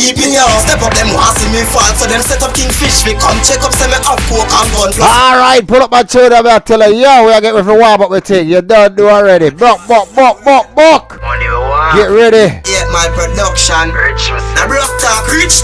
keep it up. Step up them want see me fall, so them set up Kingfish. We come check up, say me have coke and gun. Alright, pull up my tune up, I tell you, yo, we are getting ready for warm up with thing. You done do already. Buck. Get ready. Yeah, my production. Now broke talk, rich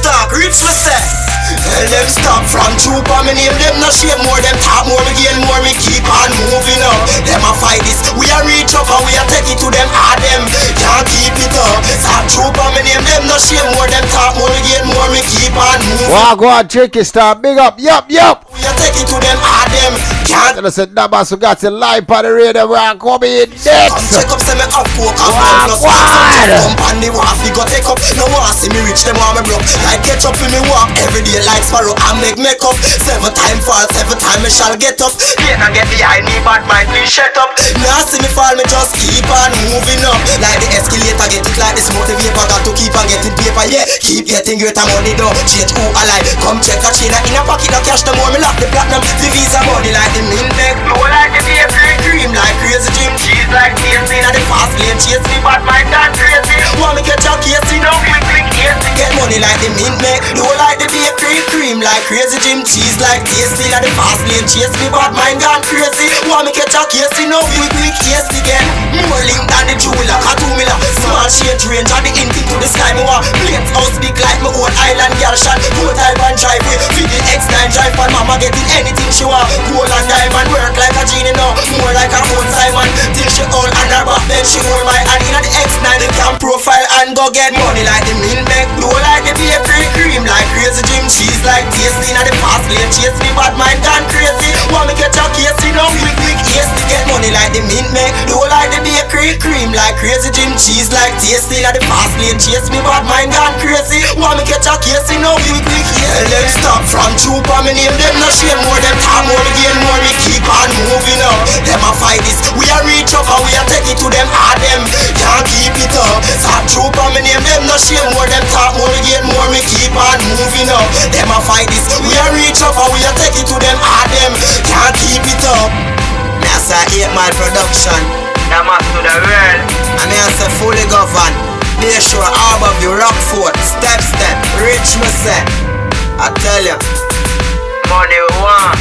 me say. Tell them stop from troop on me name them no shame more. Them talk more, me gain more, me keep on moving up. Them a fight this, we a reach up and we a take it to them hard them. Can't keep it up. Stop troop on me name them no shame more. Them talk more, me gain more, me keep on moving. Wow, go on, tricky start, big up, yup. We a take it to them hard them. Can't listen, Damas, we got the live on the radio, we are coming in next. Come check up, say me have coke and plus jump on the wharf, we go take up. No one see me reach, them want me broke. Like catch up for me walk every day like sparrow and make makeup. 7 times fall, 7 times me shall get up. Later get behind me, but my please shut up. Now see me fall, me just keep on moving up. Like the escalator, get it like this motivator. Got to keep on getting paper, yeah. Keep getting greater money though. Change who alive. Come check a chain in a pocket, no cash no more. Me lock the platinum, the visa money like the mint neck. Blow like the bakery, cream like crazy Jim. Cheese like tasty, and the fast lane chase me, but my dad crazy. Want me catch a case, you know, quick, easy. Get money like the mint neck. Blow like the bakery, cream like crazy Jim. Cheese like tasty, and the fast lane chase me, but mine gone crazy. Want me catch a case, you know, quick, easy. Get more link than the jeweler, $2 million. Small shade range, and the inking to the sky. Me want plates house big like my own island girl shot. Port Island driveway, feed the X9 drive, and mama getting anything she want. Gold and diamond, work like a genie now, more like a old Simon. Till she old and her back then she hold my hand in the X9. They can profile and go get money like the mint make. Blow like the bakery, cream like crazy Jim. Cheese like tasty, and the fast lane chase me, but mine gone crazy. Want me catch a case, you know, quick, easy. Get money like the mint make. Blow like the bakery, cream like crazy Jim. Cheese like tasty, and the fast lane chase me, but mine gone crazy. Want me catch a case, you know, quick, easy. Let's stop from troop on me name them no shame more. Them talk more, me gain more, me keep on moving up. Them a fight this, we a reach up and we a take it to them hard them. Can't keep it up. Stop troop on me name them no shame more. Them talk more, me gain more, me keep on moving up. Them a fight this, we a reach up and we a take it to them hard them. Can't keep it up. Me a say 8 Mile production. Damas to the world. And me a say fully governed. Be sure Harbour View, Rockford, step, rich me say. I tell you, money we want.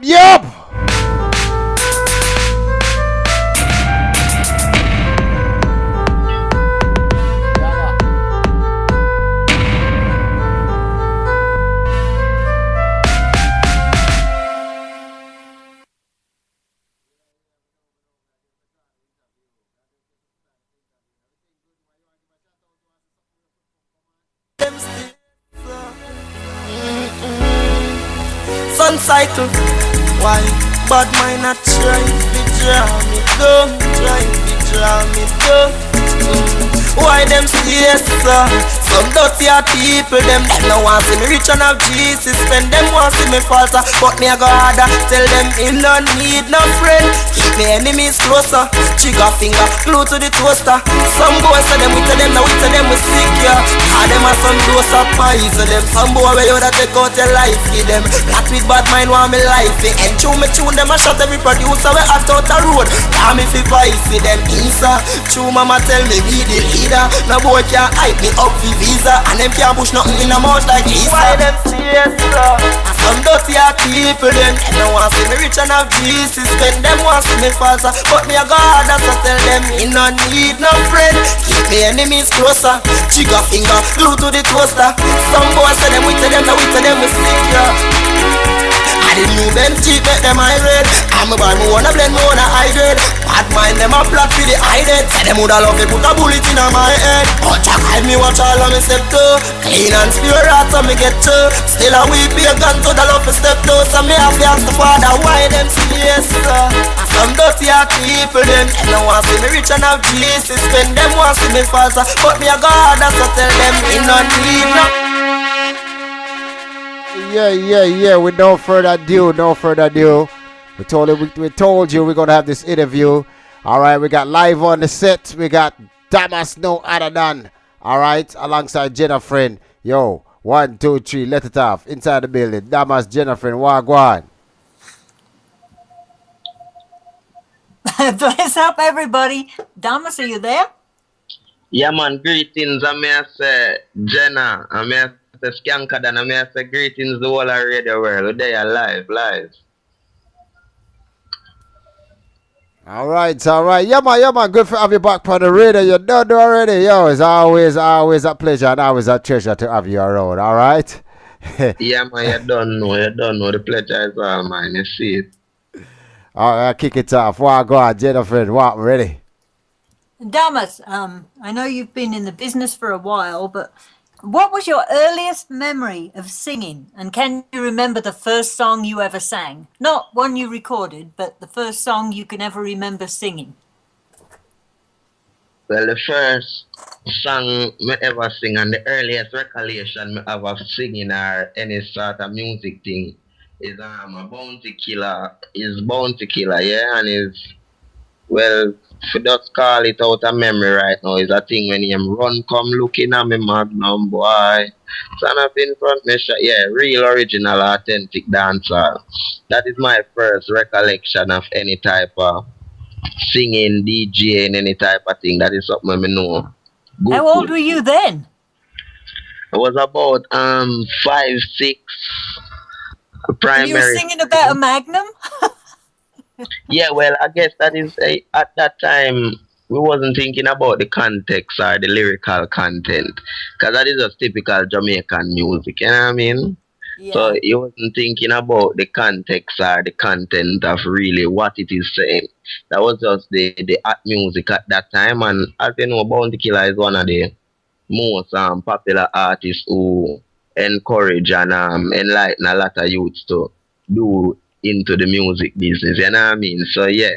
Yup. Sun cycle. Why? Bad mind not try to draw me down. Why them yes sir? Some dirty people them no want see me rich and have Jesus. Spend them want see me falter, but me a go harder. Tell them me no need no friend. Keep me enemies closer. Trigger finger glue to the toaster. Some boys say them we tell them now we tell them we sick ya. All them are some dose of poison them. Some boy where you that take out your life with them. Black with bad mind want me life. And tune them a shot every producer we act out the road. Call me fi vice with them Insa. True mama tell me be the leader. No boy can hype me up for visa. And them can't push nothing in a mouth like Isa. Why them serious bro? Some dirty people them no want see me rich and have Jesus. Spend them want see me falter, but me a God so tell them me no need no friend. Keep me enemies closer. Trigger finger glue to the toaster. Some boys say them we tell them now we tell them we sick yeah. I didn't move them cheap, make them irate. I'm a bad, me wanna blend, me wanna hydrate. Bad mind, them a plot for the hiding. Say them woulda love me, put a bullet in my head. But Jack hide me, watch all of me step two. Clean and pure out, so me get two. Still a weep, be a gun to the love for step two. So me have to ask the father, why them serious, sir? Some dirty people, them no want see me rich and have Jesus. Spend them want see me falter, but me a God, so tell them me no need no. Yeah. With no further ado. We told you we're gonna have this interview. Alright, we got live on the set. We got Damas, no other than. Alright, alongside Jennifer. Yo, 1, 2, 3, let it off. Inside the building. Damas, Jennifer, Wagwan. Bless up, everybody. Damas, are you there? Yeah, man, greetings. I may say Jenna. I may say Skankadan. I may say greetings the whole of radio world. They are live, live. All right. Yeah, man. Good for have you back on the radio. You done already. Yo, it's always a pleasure and always a treasure to have you around. All right. Yeah, man, you don't know. You don't know. The pleasure is all mine. You see it. All right, kick it off. Wow, go on, Jennifer. Wow, ready. Damas, I know you've been in the business for a while, but what was your earliest memory of singing? And can you remember the first song you ever sang? Not one you recorded, but the first song you can ever remember singing. Well, the first song me ever sing and the earliest recollection me ever singing or any sort of music thing is a Bounty Killer. Is Bounty Killer, yeah, and is well, if you just call it out of memory right now, is a thing when him run come looking at me magnum boy. Stand up in front me shot. Yeah, real original authentic dancer. That is my first recollection of any type of singing, DJing, any type of thing. That is something I know. Good, How old good. were you then? I was about 5, 6 And you were primary singing about a school. magnum? Yeah, well, I guess that is at that time we wasn't thinking about the context or the lyrical content, because that is just typical Jamaican music. You know what I mean? So Yeah. you wasn't thinking about the context or the content of really what it is saying. That was just the art music at that time, and as you know, Bounty Killer is one of the most popular artists who encourage and enlighten a lot of youths to do into the music business. You know what I mean? So yeah,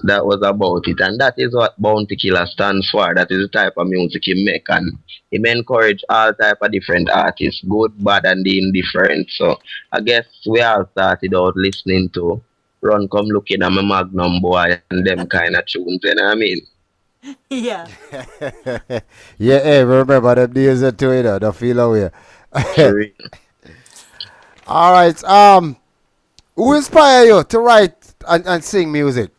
that was about it, and that is what Bounty Killer stands for. That is the type of music he make, and he encourage all type of different artists, good, bad, and the indifferent. So I guess we all started out listening to Run Come Looking at my Magnum Boy and them kind of tunes. You know what I mean? Yeah. Yeah, hey, remember them days too, you know, don't feel away. For real. All right. Who inspire you to write and sing music?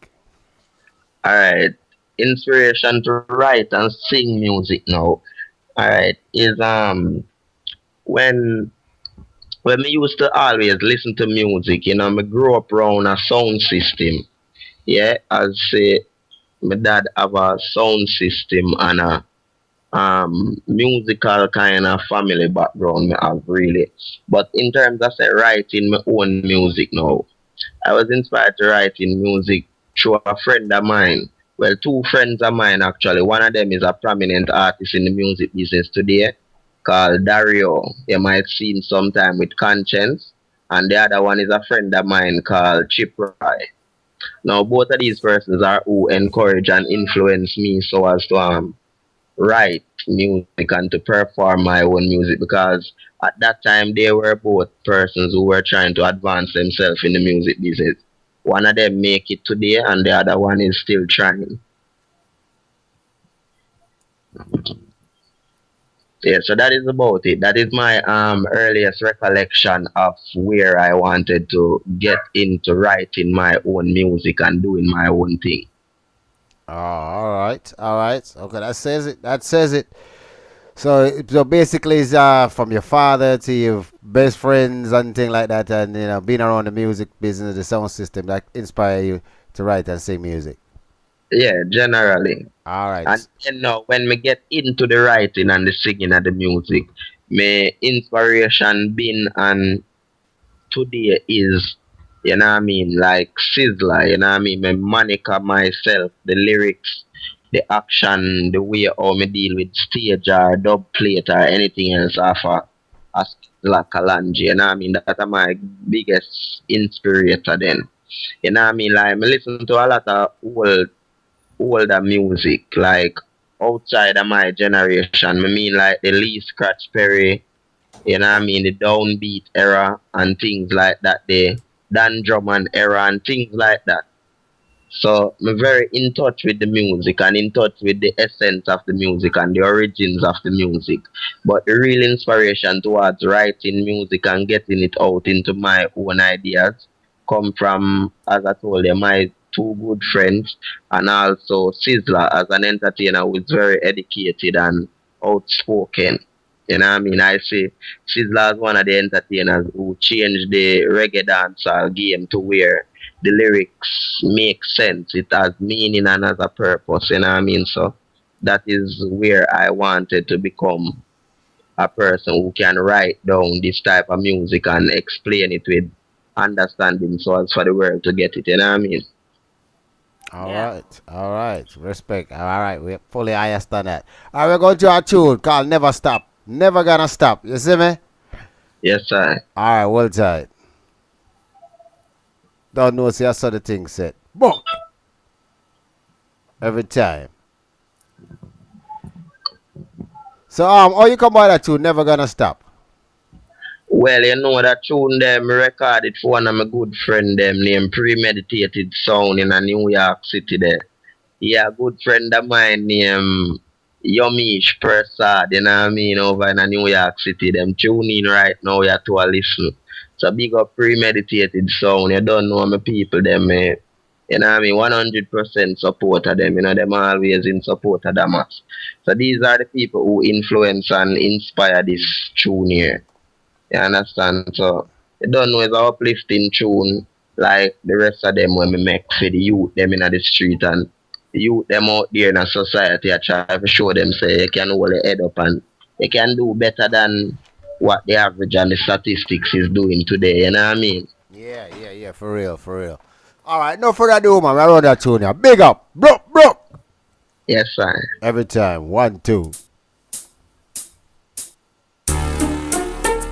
Alright. Inspiration to write and sing music now. Alright. Is when when me used to always listen to music, you know, me grew up around a sound system. Yeah, as say my dad have a sound system and a musical kind of family background me have really. But in terms of say writing my own music now, I was inspired to write in music through a friend of mine. Well, two friends of mine actually. One of them is a prominent artist in the music business today called Dario. You might see him sometime with Conscience. And the other one is a friend of mine called Chip Roy. Now, both of these persons are who encourage and influence me so as to write music and to perform my own music, because at that time they were both persons who were trying to advance themselves in the music business. One of them make it today and the other one is still trying. Yeah, so that is about it. That is my earliest recollection of where I wanted to get into writing my own music and doing my own thing. Oh, all right. Okay, that says it. That says it. So basically, it's from your father to your best friends and thing like that, and you know, being around the music business, the sound system that inspire you to write and sing music. Yeah, generally. All And right. you know, when me get into the writing and the singing and the music, my inspiration been and today is, you know what I mean, like Sizzler, you know what I mean, me Monica myself, the lyrics, the action, the way how me deal with stage or dub plate or anything else of a Sizzler Kalanji, you know what I mean, that are my biggest inspirator then. You know what I mean, like me listen to a lot of older music, like outside of my generation. I mean like the Lee Scratch Perry, you know what I mean, the downbeat era and things like that, the Dan Drummond era and things like that. So I'm very in touch with the music and in touch with the essence of the music and the origins of the music. But the real inspiration towards writing music and getting it out into my own ideas come from, as I told you, my two good friends, and also Sizzler as an entertainer who is very educated and outspoken. You know what I mean? I say Sizzler is one of the entertainers who changed the reggae dancehall game to where the lyrics make sense. It has meaning and has a purpose. You know what I mean? So that is where I wanted to become a person who can write down this type of music and explain it with understanding so as for the world to get it. You know what I mean? Yeah. All right, respect. All right, we fully understand that. All right, we're going to a tune called Never Stop. Never gonna stop. You see me? Yes, sir. All right, well tight. Don't know, see, I saw the thing set. Boom! Every time. So, how you come by that tune, Never Gonna Stop? Well, you know that tune them recorded for one of my good friend them named Premeditated Sound in a New York City there. Yeah, a good friend of mine named Yomish Prasad, you know what I mean, over in a New York City. Them tune in right now, you have to a listen. So big up Premeditated Sound, you don't know my people them, you know what I mean, 100% support of them, you know, them always in support of Damas. So these are the people who influence and inspire this tune here. You understand? So you don't know it's an uplifting tune like the rest of them when we make for the youth them in the street and the youth them out there in a society. I try to show them say you can hold your head up and you can do better than what the average and the statistics is doing today, you know what I mean? Yeah, for real. All right, no further ado, man. I run that tune here. Big up, bro. Yes, sir. Every time, 1, 2.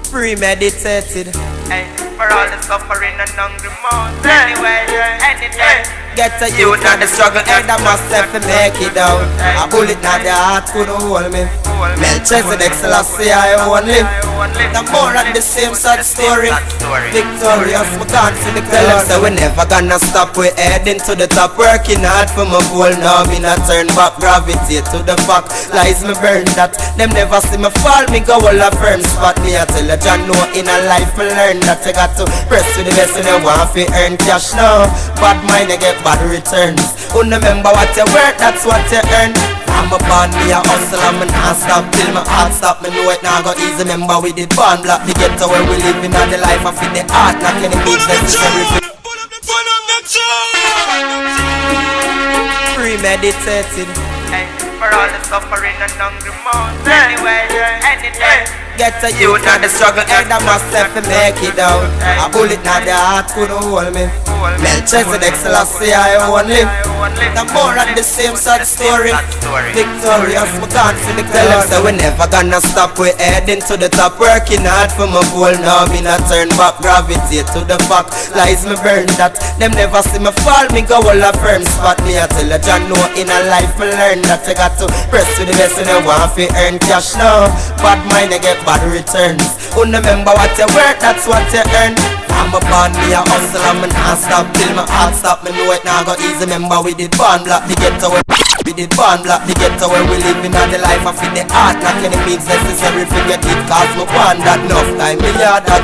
Premeditated. Hey, for all the suffering and hungry mouths. Anyway, anything. Get a youth and the struggle, and I must have to make it out. A bullet now the heart couldn't hold me. Melchizedek Selassie I only. The more of the same sad story. Victorious, we can't see the color. So we never gonna stop, we heading to the top. Working hard for my goal now, me not turn back. Gravitate to the fact, lies me burn that. Them never see me fall, me go all a firm spot. Me I tell you, John know in a life me learn that you got to press with the best when you want to earn cash now. Bad mind you get bad returns. Who remember what you work, that's what you earn. I'm a band, me a hustle and me not stop till my heart stop. Me know it now go easy, remember we did band block. Me get to where we living on the life of the art. Not any means necessary for premeditated. Hey, for all the suffering and hungry mouths. Anyway, anything. Get a youth and the struggle, and I must have to make it out. A bullet now the heart couldn't hold me. Melchizedek Selassie I only. The more of the same sad story. Victorious, we can't see the color. So we never gonna stop, we heading to the top. Working hard for my goal now, me not turn back. Gravitate to the fact, lies me burn that. Them never see me fall, me go all a firm spot. Me I tell you, John know in a life me learn that you got to press with the best when you want to earn cash now. Bad mind you get bad returns. Who remember what you work, that's what you earn. I'm a band, me a hustle and me not stop till my heart stop. Me know it now go easy, remember we did band block. Me get to where we did band block. Me get to where we living on the life of the art. Not any means necessary to get it, cause me want that enough time. Me hear that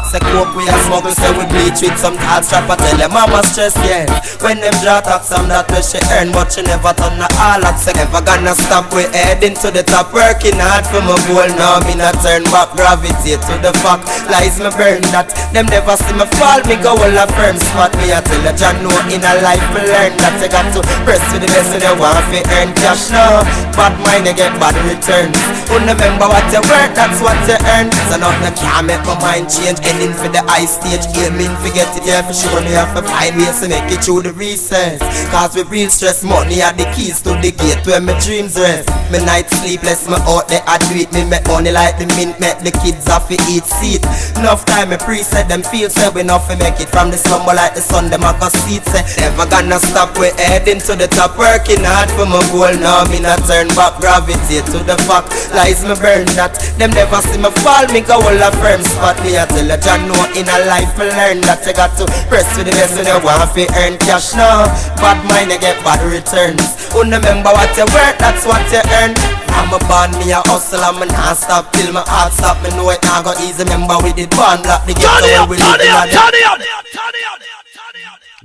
say coke we a smuggle, say we bleach with some tall strap. I tell your mama stress, yeah. When them draw tax, some that where she earn, but she never turn the all up. Say never gonna stop, we heading to the top. Working hard for my goal now, me not turn back. Gravitate to the fact, lies me burn that. Them never see me fall, me go all a firm spot. Me I tell you, John know in a life me learn that you got to press with the best when you want to earn cash now. Bad mind you get bad returns. Who remember what you work, that's what you earn. So nothing can make my mind change. Heading for the high stage, aiming forget it, yeah for sure. Me have to find ways to make it through the recess. Cause with real stress, money are the keys to the gate where my dreams rest. Me night sleepless, me out there I do it. Me make money like the mint, make the kids have to eat seat. Enough time me preset them feel say we enough to make it from the slumber like the sun. Them a go seat say never gonna stop, we heading to the top. Working hard for my goal now, me not turn back. Gravitate to the fact, lies me burn that. Them never see me fall, me go all a firm spot. Me I tell you, John know in a life me learn that you got to press with the best when you want to earn cash now. Bad mind you get bad returns. Who remember what you work, that's what you earn. I'm a band, me a hustle and me not stop till my heart stop. Me know it now go easy, remember we did band block. The get where we live in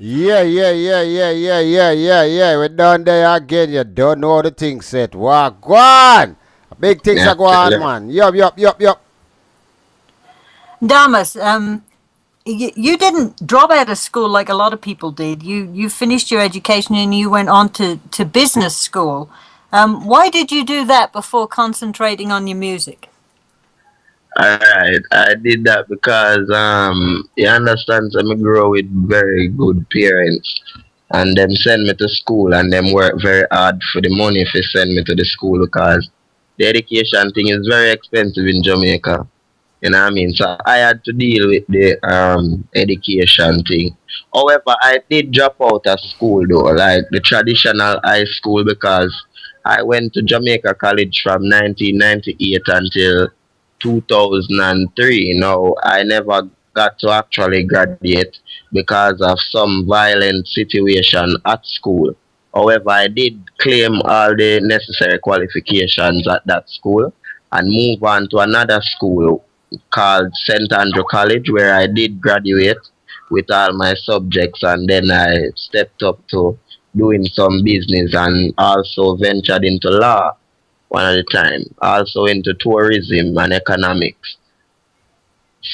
Yeah. We're done there again. You don't know the thing set. Walk, go on. Big things are Yeah, going on, man. Yup. Damas, you didn't drop out of school like a lot of people did. You finished your education and you went on to business school. Why did you do that before concentrating on your music? alright. I did that because you understand so me grow with very good parents and them send me to school and them work very hard for the money if they send me to the school because the education thing is very expensive in Jamaica. You know what I mean? So I had to deal with the education thing. However, I did drop out of school though, like the traditional high school because I went to Jamaica College from 1998 until 2003. Now, I never got to actually graduate because of some violent situation at school. However, I did claim all the necessary qualifications at that school and move on to another school called St. Andrew College, where I did graduate with all my subjects, and then I stepped up to doing some business and also ventured into law one at a time, also into tourism and economics.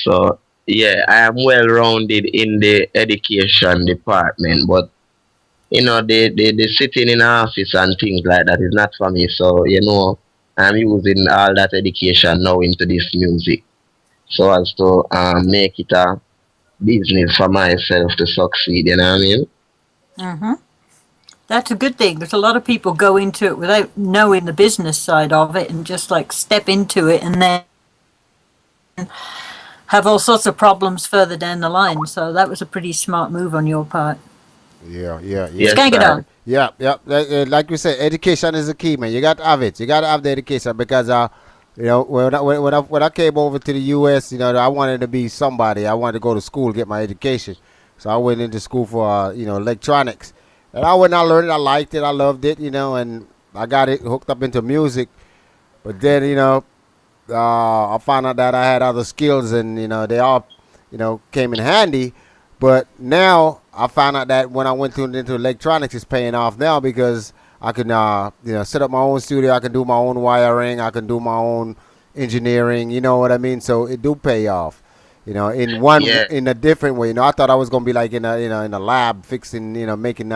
So, yeah, I am well rounded in the education department, but the sitting in office and things like that is not for me. So, I'm using all that education now into this music so as to make it a business for myself to succeed. You know what I mean? Hmm. That's a good thing because a lot of people go into it without knowing the business side of it and just like step into it and then have all sorts of problems further down the line. So that was a pretty smart move on your part. Yeah. Yes, Skank it sir. on. Yep. Like we said, education is the key, man. You got to have it. You got to have the education because, when I came over to the U.S., I wanted to be somebody. I wanted to go to school, get my education. So I went into school for, electronics. And when I learned it, I liked it, I loved it, and I got it hooked up into music. But then, I found out that I had other skills, and they all, came in handy. But now I found out that when I went into electronics, it's paying off now because I can, set up my own studio. I can do my own wiring. I can do my own engineering. You know what I mean? So it do pay off. Yeah, In a different way. I thought I was gonna be like in a lab fixing, making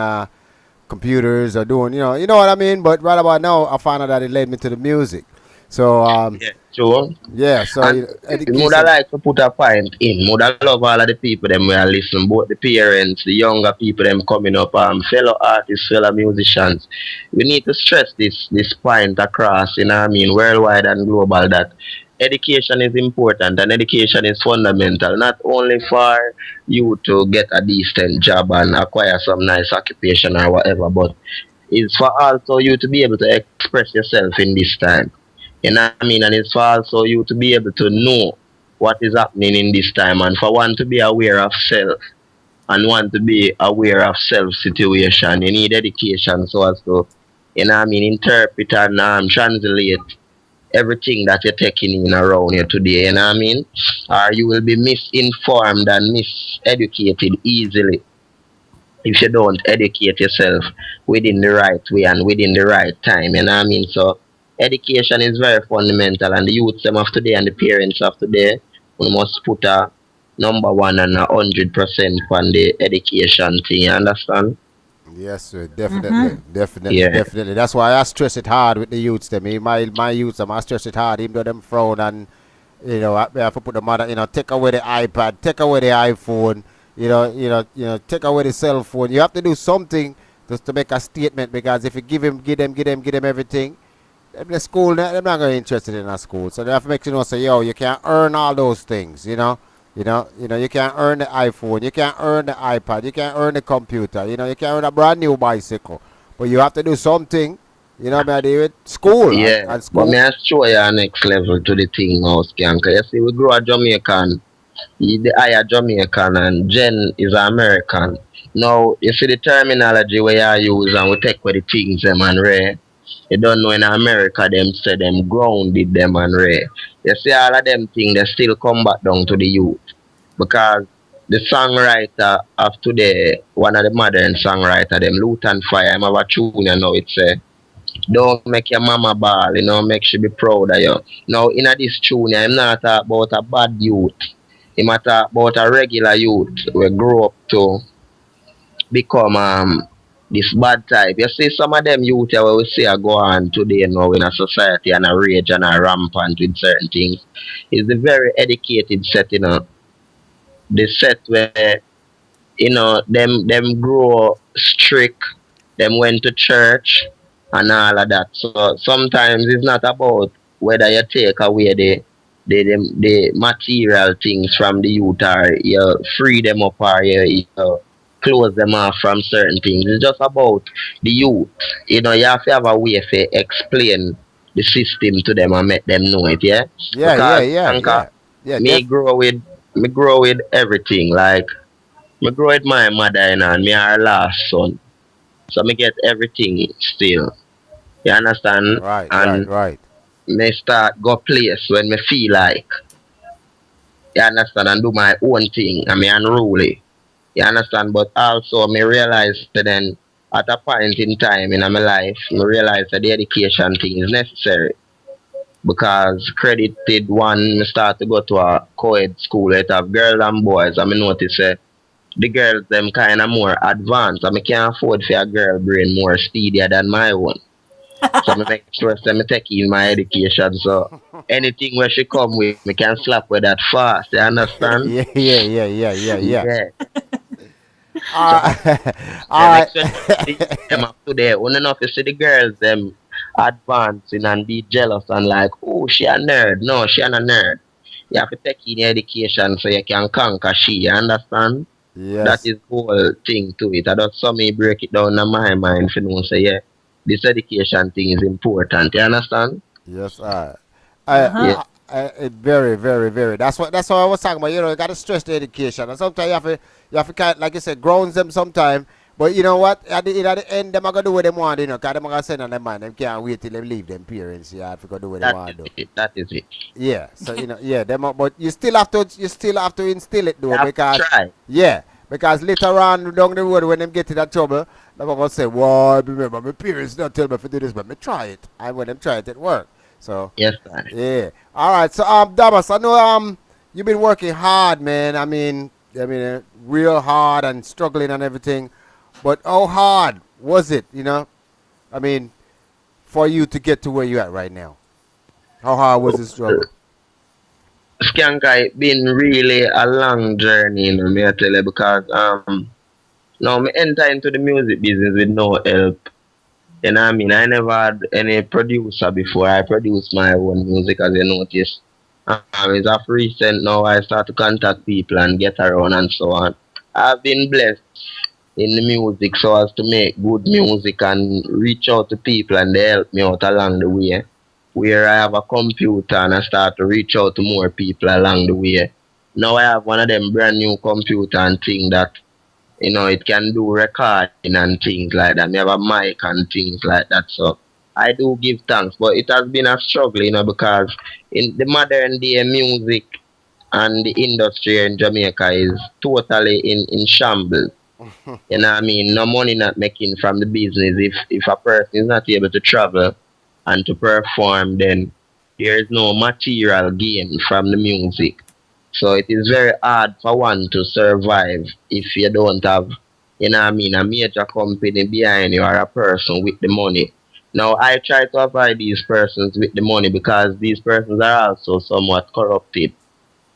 computers or doing, you know what I mean. But right about now, I found out that it led me to the music. So yeah, sure. yeah, so And would I education. like to put a point in? Would I love all of the people them where I listen, both the parents, the younger people them coming up, fellow artists, fellow musicians. We need to stress this point across, you know what I mean, worldwide and global that education is important and education is fundamental, not only for you to get a decent job and acquire some nice occupation or whatever, but it's for also you to be able to express yourself in this time. You know what I mean? And it's for also you to be able to know what is happening in this time and for one to be aware of self and one to be aware of self situation. You need education so as to, interpret and translate everything that you're taking in around you today, you know what I mean? Or you will be misinformed and miseducated easily if you don't educate yourself within the right way and within the right time, you know what I mean? So education is very fundamental and the youth them of today and the parents of today we must put a number one and 100% on the education thing, you understand? Yes, sir. Hmm. Yeah. Definitely. That's why I stress it hard with the youths. Them, my youths, I stress it hard, even though them frown and I have to put the mother, take away the iPad, take away the iPhone, take away the cell phone. You have to do something just to make a statement because if you give them everything, the school, they're not going to be interested in a school. So they have to make say, yo, you can't earn all those things, you can't earn the iPhone, you can't earn the iPad, you can't earn the computer, you can't earn a brand new bicycle. But you have to do something, man, with school Yeah. and But school. may I show you a next level to the thing now, Skank. You see, we grow a Jamaican, the I are Jamaican and Jen is American. Now, you see the terminology where you use and we take where the things them and rare. You don't know in America them say them grounded them and rare. You see all of them things they still come back down to the youth. Because the songwriter of today, one of the modern songwriter, them Luton Fire, I'm have a tune, it's don't make your mama ball, make she be proud of you. Now, in a this tune, I'm not talk about a bad youth. I'm talk about a regular youth we grow up to become this bad type. You see some of them youth where we see are go on today now in a society and a rage and a rampant with certain things. Is the very educated set, the set where them grow strict, them went to church and all of that. So sometimes it's not about whether you take away the material things from the youth or you free them up or you close them off from certain things. It's just about the youth. You have to have a way to explain the system to them and make them know it, yeah? Yeah, yeah, Because yeah, Anka, yeah. Yeah, me grow with me grow with everything. Like me grow with my mother and me her last son. So me get everything still. You understand? right, right, And right. me start go place when me feel like. You understand? And do my own thing and me unruly. You understand? But also me realize that then at a point in time in my life, me realize that the education thing is necessary. Because credited one, me start to go to a co-ed school. It have girls and boys. And me notice the girls them kind of more advanced. I me can't afford for a girl brain more speedier than my own. So I make sure say me take in my education. So anything where she come with, me can slap with that fast. You understand? Yeah, yeah, yeah, yeah, yeah, yeah. Yeah. All So right, them all especially the youth them up today. When enough you see the girls them advancing and be jealous and like, oh she a nerd. No, she ain't a nerd. You have to take in your education so you can conquer she. You understand? That yes, is whole thing to it. I just saw me break it down in my mind for know say yeah, this education thing is important. You understand? yes. Yeah. Very, very, very. That's what I was talking about. You got to stress the education, and sometimes you have to kind, like you said, grounds them sometime. But you know what? At the end, them are gonna do what they want. Cause them are gonna send on their mind. Them can't wait till they leave them parents. Yeah, have to go do what they That want is to do. it. That is it. Yeah. So yeah, but you still have to instill it You though, have to because try. yeah, because later on down the road when them get in that trouble, they're gonna say, "Well, I remember my parents not tell me to do this, but me try it." And when them try it, it work. So Yes, sir. yeah. All right. So Damas, I know you've been working hard, man. I mean, real hard and struggling and everything. But how hard was it? I mean, for you to get to where you at right now. How hard was the struggle? Skanka, it been really a long journey, me I tell you, because now me enter into the music business with no help. You know what I mean? I never had any producer before. I produce my own music, as you notice. It's of recent now I start to contact people and get around and so on. I've been blessed in the music so as to make good music and reach out to people and they help me out along the way. Where I have a computer and I start to reach out to more people along the way. Now I have one of them brand new computer and thing that it can do recording and things like that. Me have a mic and things like that. So I do give thanks, but it has been a struggle, because in the modern day music and the industry in Jamaica is totally in shambles. You know what I mean? No money not making from the business. If a person is not able to travel and to perform, then there is no material gain from the music. So it is very hard for one to survive if you don't have, a major company behind you or a person with the money. Now I try to avoid these persons with the money because these persons are also somewhat corrupted.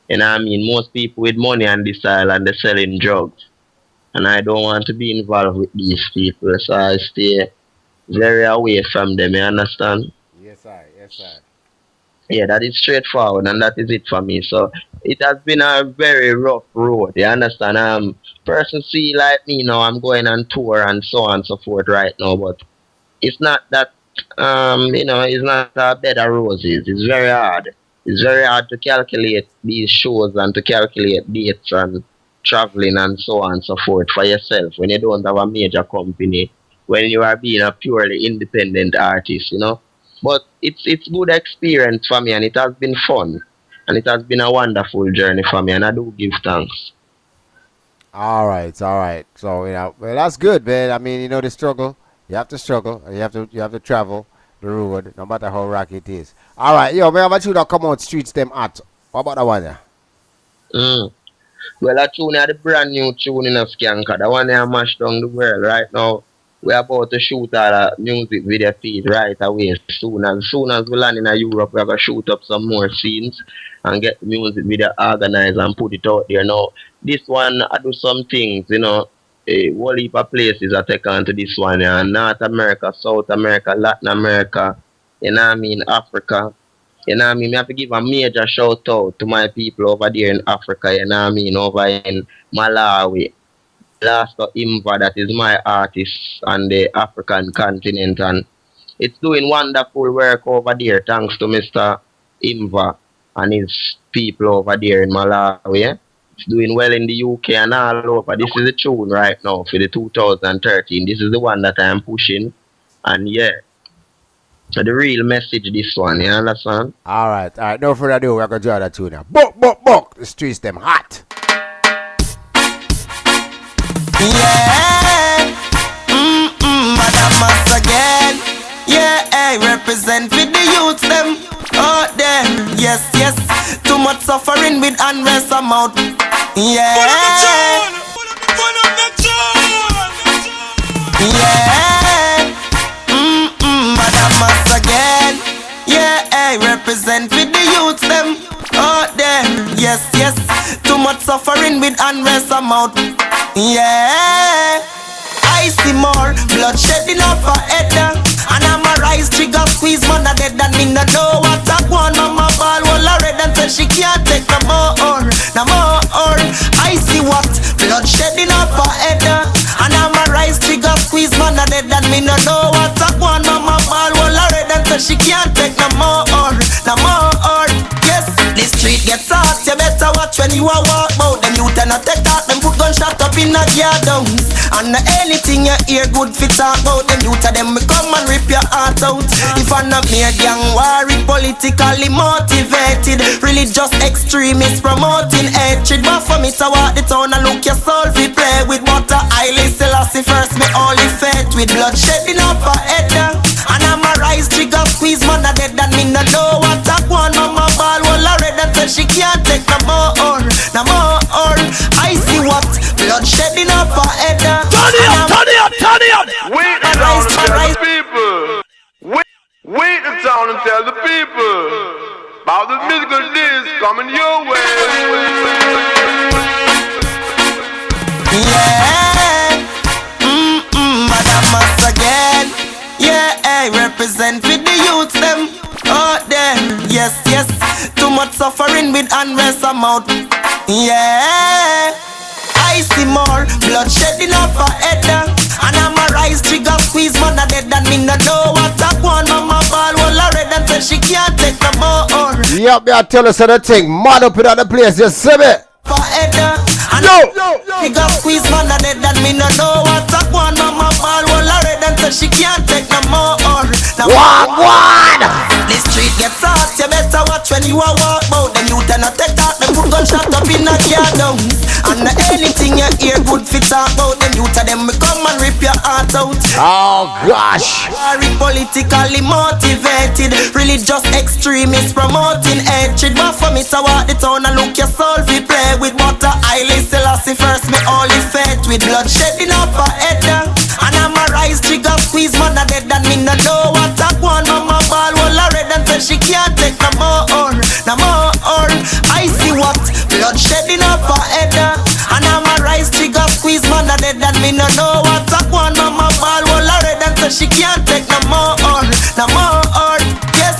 Most people with money and this style and they're selling drugs and I don't want to be involved with these people, so I stay very away from them. You understand? Yes, I. Yes, I. Yeah, that is straightforward, and that is it for me. So it has been a very rough road. You understand? Person see like me now, I'm going on tour and so on and so forth right now, but it's not that it's not a bed of roses. It's very hard. It's very hard to calculate these shows and to calculate dates and traveling and so on and so forth for yourself when you don't have a major company, when you are being a purely independent artist. But it's good experience for me and it has been fun and it has been a wonderful journey for me and I do give thanks. All right, all right. So well, that's good, man. I mean, the struggle. You have to struggle, and you have to travel the road, no matter how rocky it is. All right, yo, man. How about you that come out streets them at? What about that one there? Mm. Well, that tune is the brand new tune in a Skanker. The one that mash down the world right now. We're about to shoot a music video feed right away soon. As soon as we land in Europe, we're going to shoot up some more scenes and get the music video organized and put it out there. Now, this one, I do some things, a whole heap of places I take on to this one. Yeah. North America, South America, Latin America, Africa. Me have to give a major shout out to my people over there in Africa, over in Malawi. Last Imva, that is my artist on the African continent, and it's doing wonderful work over there thanks to Mr. Imva and his people over there in Malawi. Eh? It's doing well in the UK and all over. This is the tune right now for the 2013. This is the one that I am pushing, and yeah. So the real message this one, you understand? All right, all right. No further ado, we're gonna draw that tune now. Buck, buck, buck. The streets them hot. Yeah, Damas again. Yeah, I represent for the youths them out there. Yes, yes. Too much suffering with unrest amount. Yeah. Yeah. Damas again. Yeah, I represent for the youths them out there. Yes, yes. Too much suffering with unrest amount. Yeah, I see more bloodshed in our head, and I'm a rise trigger squeeze man a dead, and me no know what I want. Mama ball wall a red and say she can't take no more, no more. I see what bloodshed in our head, and I'm a rise trigger squeeze man a dead, and me no know what I want. Mama ball wall a red and say she can't take no more, no more. Yes, the street gets hot, you better watch when you a walk out. Them youth and not take that, them put gunshot up in a gear downs. And anything you hear good fit talk about. Them youth of them me come and rip your heart out. If I'm not me a gang worried, politically motivated, religious extremists promoting hatred. But for me to walk the town and look your soul fi play with butter. I still see first me only faith with bloodshed in up a head. And I'm a rise trigger squeeze man a dead, and me no know what I want. Mama ball wall a red and say she can't take no more, no more. I see what bloodshed in up a head. Turn it up, turn it up, turn it up. Wait the town and tell the people. Wait the town and tell the people about the musical disc coming your way. Yeah, Damas again. Yeah, I represent for the youths them out there. Yes, yes. Too much suffering with unrest amount. Yeah, I see more bloodshed in our head, and I'm a rise trigger squeeze man a dead, and me no know what I want. Mama ball wall a red and say she can't take no more. Yep, me I tell us the thing. Mad up in other place, you see me? No. Trigger squeeze man a dead, and me no know what I want. Mama ball wall a red and say she can't take no more. One. The street gets hot, you better watch when you a walk out. Them youth and not take that, them put gunshot up in a gear downs. And anything you hear good fit talk about. Them youth of them me come and rip your heart out. Oh gosh. Very politically motivated, religious extremists promoting hatred. But for me to walk the town and look your soul fi play with butter. I still see first me only faith with bloodshed in up a head. And I'm a rise trigger squeeze man a dead, and me no know what I want. Mama ball wall a red and say she can't take no more, no more. I see what bloodshed in up a head, and I'm a rise trigger squeeze man a dead, and me no know what I want. Mama ball wall a red and say she can't take no more, no more. Yes,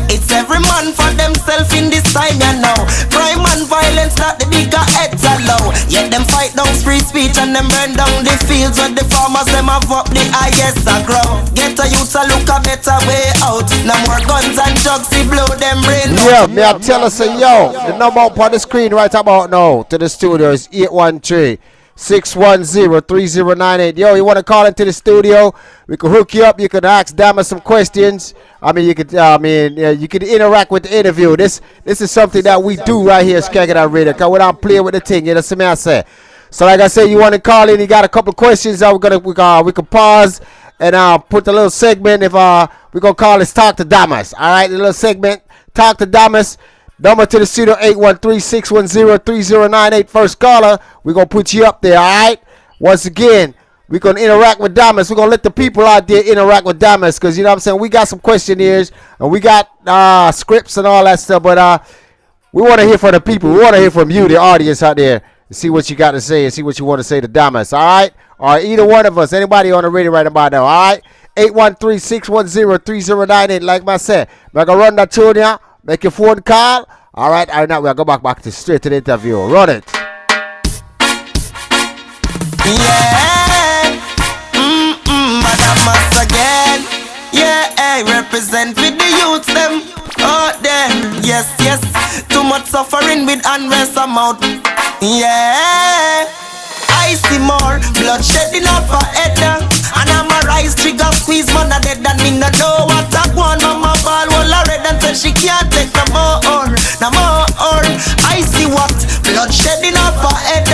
it's every man for themselves in this time, you know. Crime and violence that the bigger heads allow. Yet them fight down free speech and them burn down the fields where the farmers them have up the highest grow. Get a youth to look a better way out. No more guns and drugs to blow them brain. Yeah, me I tell us yo, the number up on the screen right about now to the studio is 813-610-3098. Yo, you want to call into the studio? We can hook you up. You can ask Damas some questions. I mean, you could interact with the interview. This is something that we do right here, Skagit Radio. Cause when I'm playing with the thing, you know what I say. So like I said, you want to call in, you got a couple of questions that we can pause and put the little segment if we're gonna call this Talk to Damas. Alright, the little segment, Talk to Damas. Number to the studio 813-610-3098. First caller, we're gonna put you up there, alright? Once again, we're gonna interact with Damas. We're gonna let the people out there interact with Damas, because you know what I'm saying, we got some questionnaires and we got scripts and all that stuff, but we want to hear from the people. We want to hear from you, the audience out there, and see what you got to say and see what you want to say to Damas, all right? Or either one of us, anybody on the radio right about now, all right? 813-610-3098, like I said. We're going to run that tune here, make your phone call. All right, now we'll go back to straight to the interview. Run it. Yeah, Damas again. Yeah, I represent with the youth them. Oh, them, yes. Too much suffering with unrest amount. Yeah, I see more bloodshed in our head. And I'm a rise trigger squeeze man a dead. And me no know what I want. Mama ball wall a red and say she can't take no more. I see what bloodshed in our head.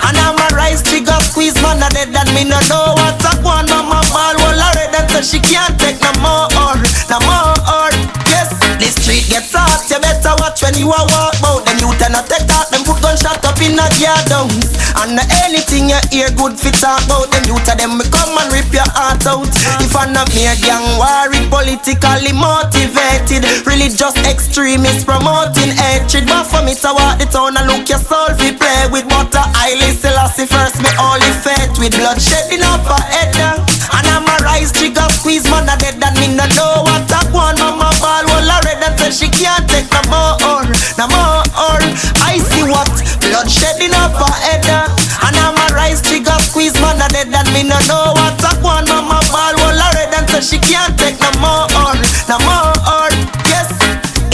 And I'm a rise trigger squeeze man a dead. And me no know what I want. Mama ball wall a red and say she can't take no more. Yes, the street gets hot, you better watch when you are walk out. Them youth and not take out, them put gunshot up in a yard down. And anything you hear good fit talk about. Them youth and them will come and rip your heart out. If I'm not me a gang worried, politically motivated, religious extremists promoting hatred. But for me to walk the town and look your soul fi play with butter. I listen Selassie first, me only faith with bloodshed in up her head. And I'm a rise trigger squeeze man a dead. And me no know what I want. Mama ball wall a red and say she can't take no more. I see what bloodshed in up her head. And I'm a rise trigger squeeze man a dead. And me no know what I want. Mama ball wall a red and say she can't take no more. Yes,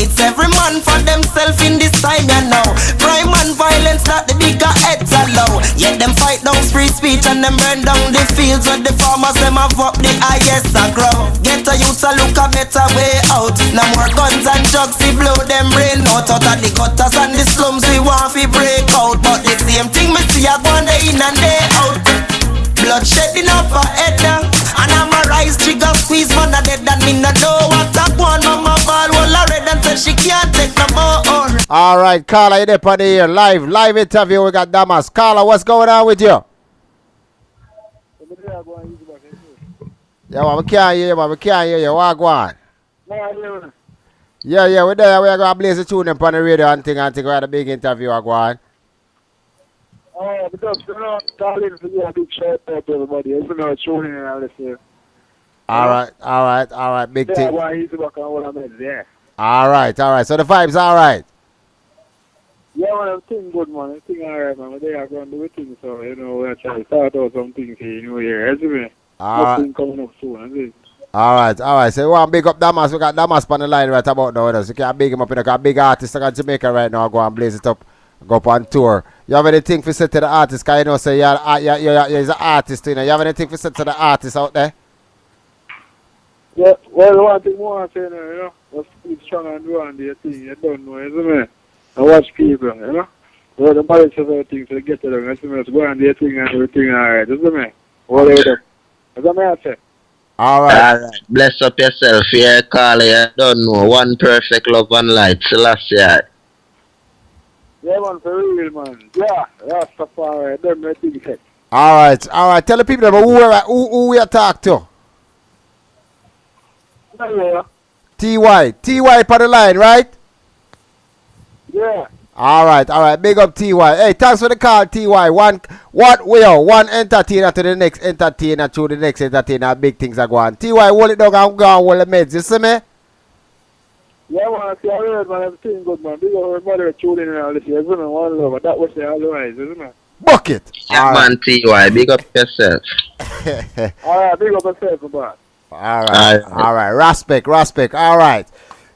it's every man for themselves in this time, you know. Crime and violence that the bigger heads allow. Yet them fight down free speech and them burn down the fields where the farmers them have up the highest a grow. Get a youth to look a better way out. No more guns and drugs to blow them brain out. Out of the gutters and the slums we want to break out. But the same thing me see a go on day in and day out. Bloodshed in up her head. And I'm a rise trigger squeeze man a dead. And me no know what I want. Mama ball wall a red and say she can't take no more. All right, Carla, you're there on the air. Live interview. We got Damas. Carla, what's going on with you? Yeah, man, we can't hear you, man. We can't hear you. What go on? Yeah, we're there. We're going to blaze the tune up on the radio and think we had a big interview. What go on? Oh, because you know, calling to do a big shout out to everybody. You know, tuning in and all this here. All right. Big Yeah, thing. well, he's back on what I meant, yeah. All right. So the vibes all right. Yeah, man, I'm thinking good, man. I'm thinking alright, man. They are going to do a thing, so, you know, we're trying to start out some things here, you know, here. Isn't it? Nothing coming up soon, isn't it? All right. So we want to big up Damas. We got Damas on the line right about now with us. You can't big him up in a big artist in Jamaica right now. Go and blaze it up. Go up on tour. You have anything for say to the artist? Because you know, say you're an artist, you know. You have anything for say to the artists out there? Yeah, well, one thing more I say, you know, just keep strong and do on the thing, you don't know, isn't it? And watch people, you know. Well, the marriage is everything, so get to them, isn't it? Just go on the thing and everything, alright, isn't it? What do you do? Is that what I say? All right. Bless up yourself. Yeah, Carla, you don't know. One perfect love and light. Selassie. Yeah, man, for real, man. Yeah, Rastafari, them the thing set. All right. Tell the people about who we are talk to. Yeah. TY for the line, right? Yeah. All right. Big up TY. Hey, thanks for the call, TY. One entertainer to the next entertainer to the next entertainer. Big things are going. TY, hold it down and go on hold the meds. You see me? Yeah, man, I see I heard, man, everything good, man. Big up everybody tuning in and all this here, isn't it? One love, but that was the otherwise, isn't it? Bucket. Yeah, man, TY. Big up yourself. Alright, big up yourself, man. All right. Respect. All right.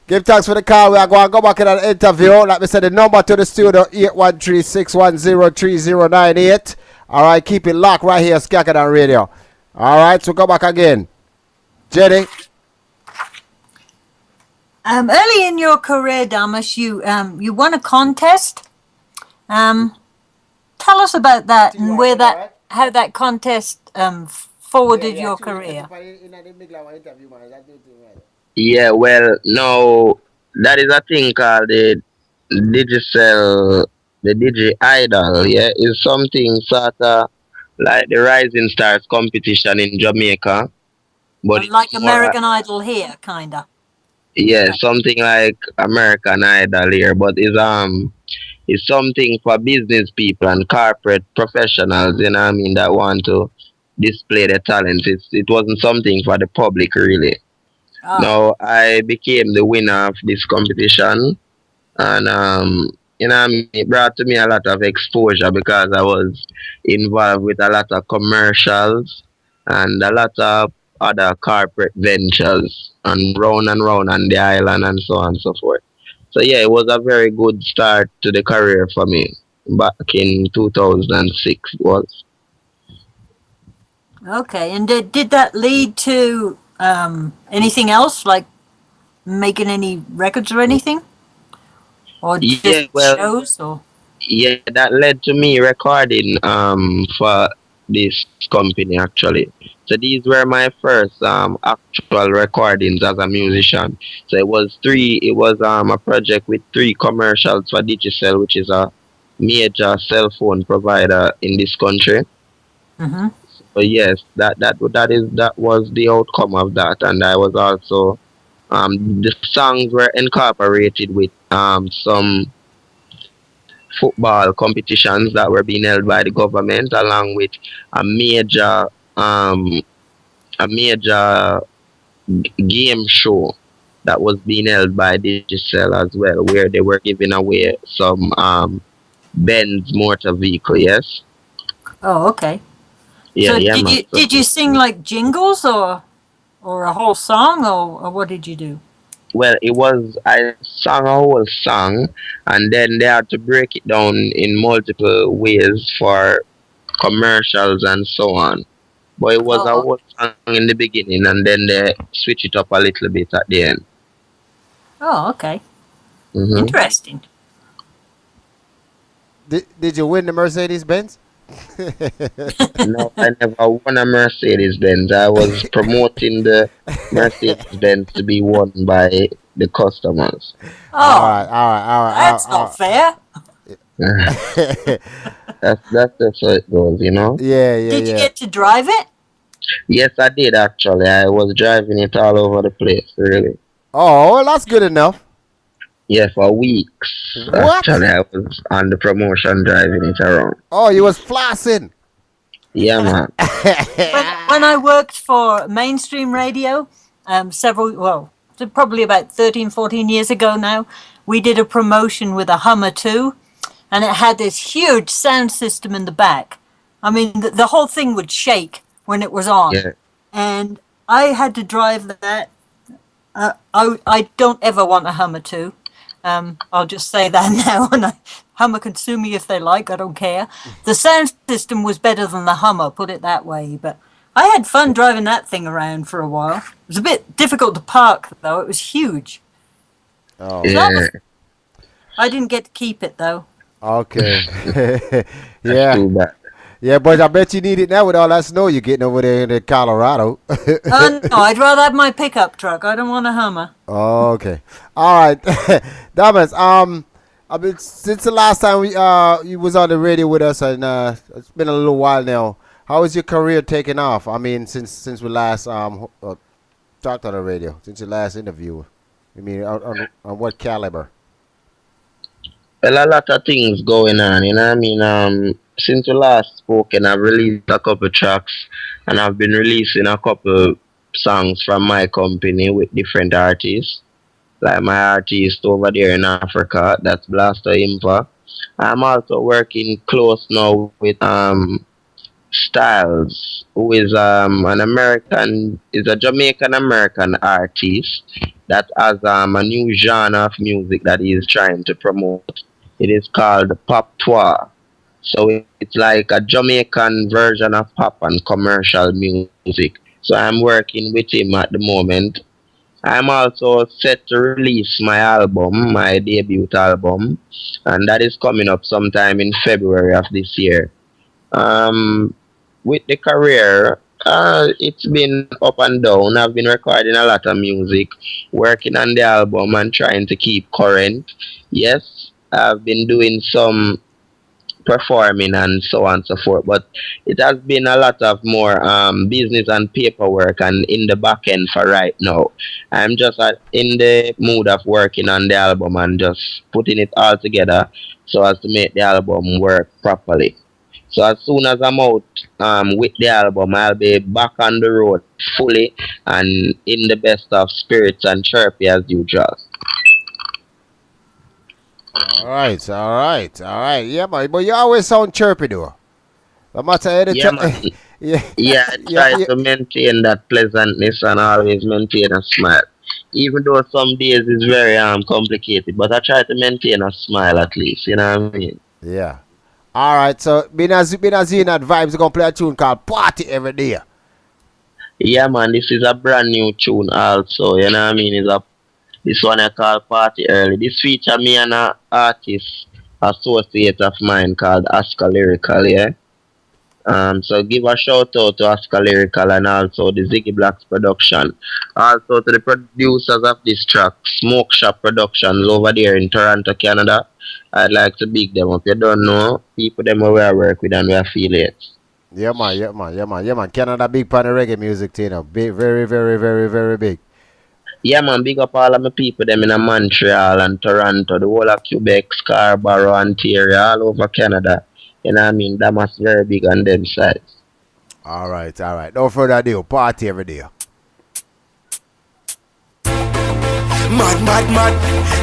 Give thanks for the call. We are going to go back in an interview. Like we said, the number to the studio, 813-610-3098. All right, keep it locked right here, Skakadan Radio. All right, so go back again. Jenny. Early in your career, Damas, you won a contest. tell us about that See you and want where to, all that right? how that contest Yeah, forwarded yeah. your Two in career. in the big like interview, man. That do thing right. Yeah, well, no, that is a thing called the Digicel, the Digi Idol. Yeah, it's something sort of like the Rising Stars competition in Jamaica, but Like it's more, American Idol here, kinda. yeah, something like American Idol here, but it's something for business people and corporate professionals. You know what I mean? That want to display their talents. It wasn't something for the public really. Ah, Now I became the winner of this competition, and I mean, it brought to me a lot of exposure because I was involved with a lot of commercials and a lot of other corporate ventures and round on the island and so on and so forth. So yeah, it was a very good start to the career for me back in 2006. It was. okay. And did that lead to anything else, like making any records or anything, or Yeah, just well, shows, or? yeah, that led to me recording for this company actually. So these were my first actual recordings as a musician. So it was a project with three commercials for Digicel, which is a major cell phone provider in this country. Mm-hmm. So yes, that was the outcome of that, and I was also the songs were incorporated with some football competitions that were being held by the government, along with a major um, a major game show that was being held by Digicel as well, where they were giving away some Benz motor vehicle. Yes, Oh, okay. yeah, So yeah, man. So, did you sing like jingles, or a whole song, or what did you do? well, it was I sang a whole song, and then they had to break it down in multiple ways for commercials and so on. But it was a Oh, whole song in the beginning, and then they switch it up a little bit at the end. oh, okay. Hmm. Interesting. Did you win the Mercedes Benz? No, I never won a Mercedes Benz. I was promoting the Mercedes Benz to be won by the customers. All right, Oh, all right, all right, that's not fair. That's just how it goes, you know. yeah, yeah, Did you yeah. get to drive it? Yes, I did actually. I was driving it all over the place, really. Oh, well, that's good enough. Yeah, for weeks. What? Actually, I was on the promotion driving it around. Oh, you was flossing. Yeah, man. When I worked for mainstream radio, probably about 13, 14 years ago now, we did a promotion with a Hummer too, and it had this huge sound system in the back. I mean, the whole thing would shake when it was on, Yeah. and I had to drive that. I don't ever want a Hummer too. I'll just say that now. And Hummer can sue me if they like. I don't care. The sound system was better than the Hummer, put it that way. But I had fun driving that thing around for a while. It was a bit difficult to park though. It was huge. Oh, So that Yeah, was. I didn't get to keep it though. okay. that's yeah, too bad. yeah, boys. I bet you need it now with all that snow you're getting over there in Colorado. Oh no, I'd rather have my pickup truck. I don't want a Hummer. Okay. All right. Damas, I mean, since the last time you was on the radio with us, and it's been a little while now. How is your career taking off? I mean, since we last talked on the radio, since your last interview. I mean, on what caliber? Well, a lot of things going on, you know what I mean? Since we last spoken, I've released a couple tracks, and I've been releasing a couple songs from my company with different artists. Like my artist over there in Africa, that's Blaster Impa. I'm also working close now with Styles, who is is a Jamaican American artist that has a new genre of music that he is trying to promote. It is called pop tour. So it's like a Jamaican version of pop and commercial music. So I'm working with him at the moment, I'm also set to release my album, my debut album, and that is coming up sometime in February of this year. Um, with the career, it's been up and down. I've been recording a lot of music, working on the album, and trying to keep current. Yes, I've been doing some performing and so on and so forth. But it has been a lot of more business and paperwork and in the back end for right now. I'm just in the mood of working on the album and just putting it all together so as to make the album work properly. So as soon as I'm out with the album, I'll be back on the road fully and in the best of spirits and chirpy as usual. All right, all right, all right. Yeah, man. But you always sound chirpy, though. No matter any Yeah, man. yeah, Yeah, I yeah, try yeah. to maintain that pleasantness and always maintain a smile. Even though some days it's very complicated, but I try to maintain a smile at least, you know what I mean? Yeah. All right. So, been as in that vibes, gonna play a tune called "Party Every Day." Yeah man, this is a brand new tune also, you know what I mean? This one I call Party Early. This feature me and a artist associate of mine called Oscar Lyrical, yeah. So give a shout out to Oscar Lyrical and also the Ziggy Blacks production. Also to the producers of this track, Smoke Shop Productions over there in Toronto, Canada. I'd like to big them up. You don't know, people them where I work with and we affiliates. Yeah, man. Yeah, man. Yeah, man. Yeah, man. Canada big pan of reggae music, you know. Big, very, very, very, very big. Yeah man, big up all of my people them in Montreal and Toronto, the whole of Quebec, Scarborough, Ontario, all over Canada. You know what I mean? Damas very big on them sides. All right, all right. No further ado. Party every day. Mad, mad, mad.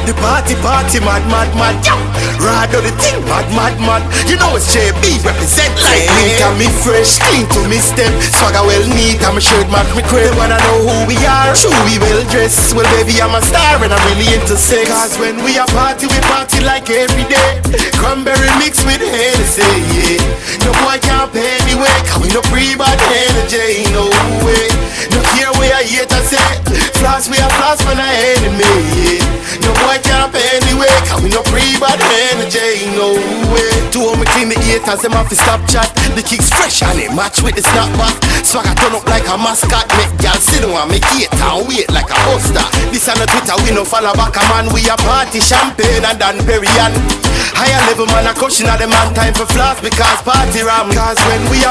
The party, party, mad, mad, mad. Yo, ride on the thing, mad, mad, mad. You know it's JB represent like me. Got me fresh, clean to me step. Swagger well neat, I'm a shirt, match me crib. Wanna know who we are, true we well dressed. Well baby, I'm a star and I'm really into sex. Cause when we are party, we party like every day. Cranberry mixed with Hennessy, yeah. No boy can't pay anyway, cause we no pre-bad energy, no way. No care where I hate I say. Floss, we are floss when I enemy, yeah. No boy can't pay anyway, cause we no pre-bad energy, no way. Two of me clean the haters, them off the stop chat. The kicks fresh and they match with the snapback. Swagger turn up like a mascot, make y'all sit down and make it and wait like a hoster. This on the Twitter, we no follow back a man. We a party champagne and Dan Perrier. Higher level man a cushion at the man time for floss because party ram. Cause when we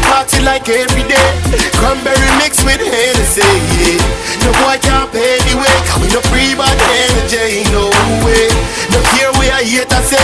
party like every day. Cranberry mixed with Hennessy, yeah. No boy can't pay anyway, cause we no free bad energy, no way. No care we are here to say.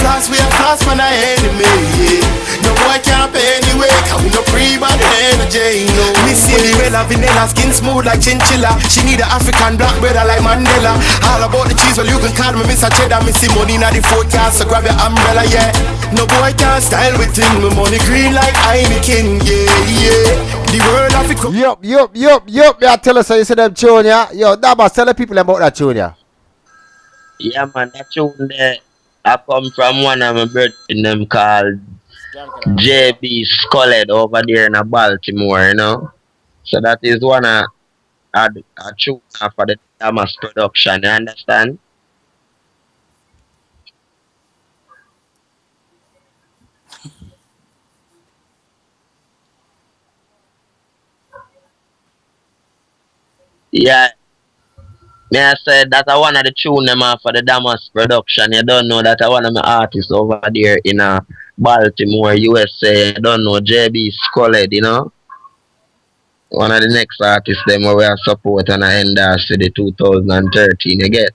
Floss we are floss man a enemy, yeah. No boy can't pay anyway, cause we no free bad energy, no way. Miss Cinderella, vanilla, skin smooth like chinchilla. She need a African black brother like Mandela. All about the cheese, well you can call me Mr. Cheddar. Me see money in the forecast, so grab your umbrella, yeah. No boy can't style with him, my money green like Heineken, yeah, yeah. The world of it. Yup. Yeah, tell us how you say them tune, yeah. Yo, Damas, tell the people about that tune, yeah. Yeah man, that tune there I come from one of my brethren them called JB Sculled over there in Baltimore, you know. So that is one of a tune for the Damas production, you understand? Yeah, may I said that I one of the tune them for the Damas production. You don't know that I one of my artists over there in Baltimore, USA. You don't know JB Sculled, you know. One of the next artists them where we are support and I endorse for the 2013, you get?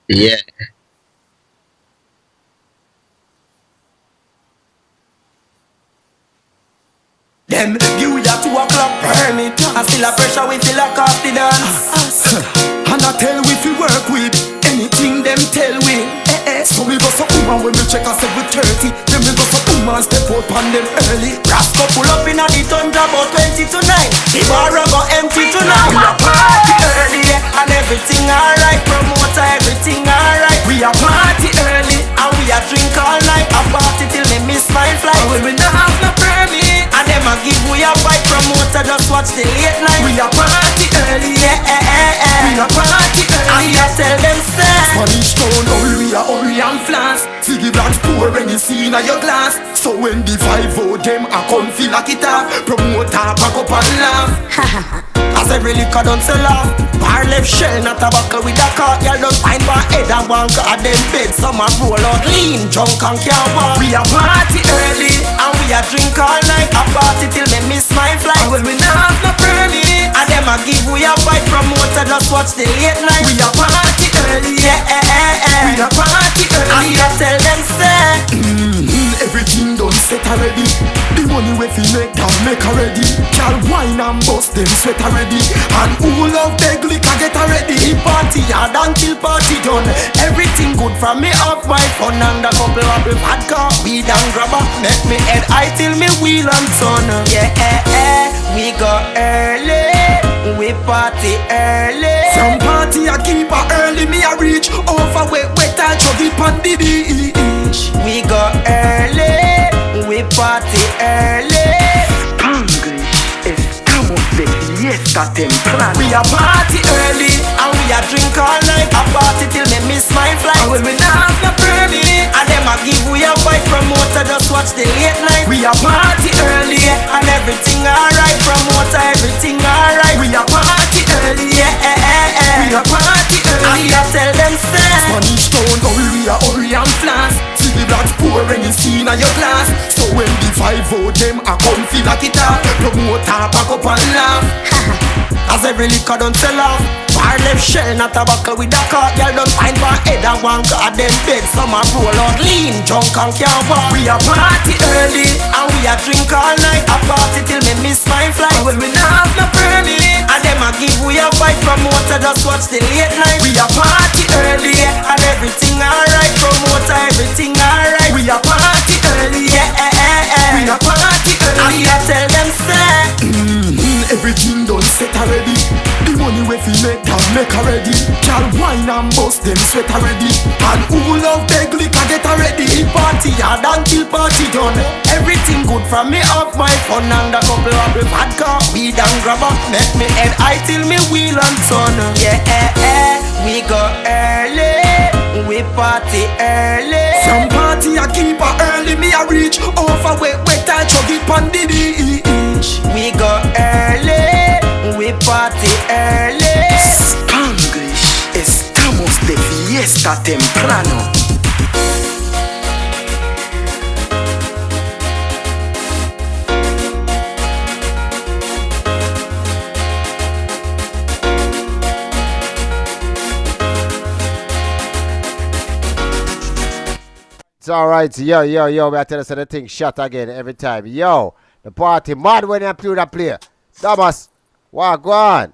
Yeah. Them view at 2 o'clock burn it. I feel a pressure we feel like off the dance. And I tell we fi work with anything them tell we. So we go for woman when we check us every 30. Then we go for woman step out on them early. Rascal pull up in a the thunder about 20 to 9. The bar go empty tonight. We a party early and everything alright. Promoter everything alright. We a party early and we a drink all pour any scene in your glass. So when the 5-0 them a come feel like it off, promoter pack up and laugh. As every liquor don't sell off. Bar left shell, not a buckle with a car. Y'all don't find my head and one car them bed. Some a roll out lean, drunk and can't walk. We a party early and we a drink all night. A party till me miss my flight. And when we not have no permit, and them a give we a fight. Promoter just watch the late night. We a party early, yeah. We a party early. And I tell them say everything done set already. The money we fi make that make already. Girl wine and bust them sweat already. And who love beg liquor get already. The party hard until party done. Everything good from me off my fun. And a couple of vodka, weed and grabber. Make me head high till me wheel and turn. Yeah, we go early. We party early. From party I keep a early. Me a reach over wet and chug it on the beach. We go early, we party early. English, estamos de fiesta temprano. We a party early and we a drink all night. A party till me miss my flight. And when we not have no permit, and them a give we a fight. Promoter just watch the late night. We a party early and everything alright. Promoter everything alright. We a party early, yeah. We a party early. And I tell them say Spanish town, we a hurry and flash. See the blacks pour any scene in your glass. So when the 5-0 them a come feel like it off, promoter back up and laugh. As every liquor don't sell off. Bar left shell, not a buckle with a car. Y'all don't find my head and one car them bed. Some a roll out lean, drunk and can't walk. We a party early and we a drink all night. A party till me miss my flight. And when we not have no permit, and them a give we a fight. Promoter just watch the late night. We a party early and everything alright. Promoter everything alright. We a party early, yeah. We a party early. And I tell them say everything done set already. The money we fi make that make already. Girl wine and bust them sweat already. And who love beg liquor get already. The party hard until party done. Everything good from me off my fun. And a couple of vodka, weed and grabber. Make me head high till me wheel and turn. Yeah, we go early, we party early. From party I keep a early. Me a reach over wet and chug it on the beach. We go early, we party early. Spanglish, estamos de fiesta temprano. It's alright, yo, we are telling us the thing shot again every time. Yo, the party mad when you play that play. Damas, what go on?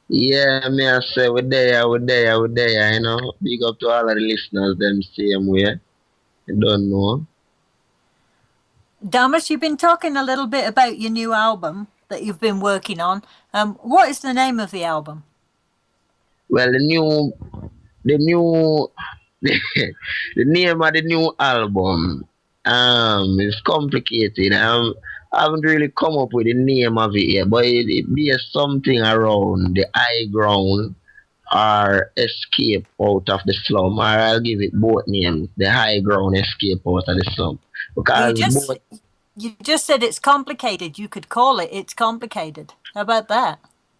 Yeah, me I say we there, you know. Big up to all of the listeners, them same way. You don't know. Damas, you've been talking a little bit about your new album that you've been working on. What is the name of the album? Well, the name of the new album is complicated. I haven't really come up with the name of it yet, but it be something around the high ground or escape out of the slum, or I'll give it both names, the high ground, escape out of the slum. Because you just said it's complicated. You could call it It's Complicated. How about that?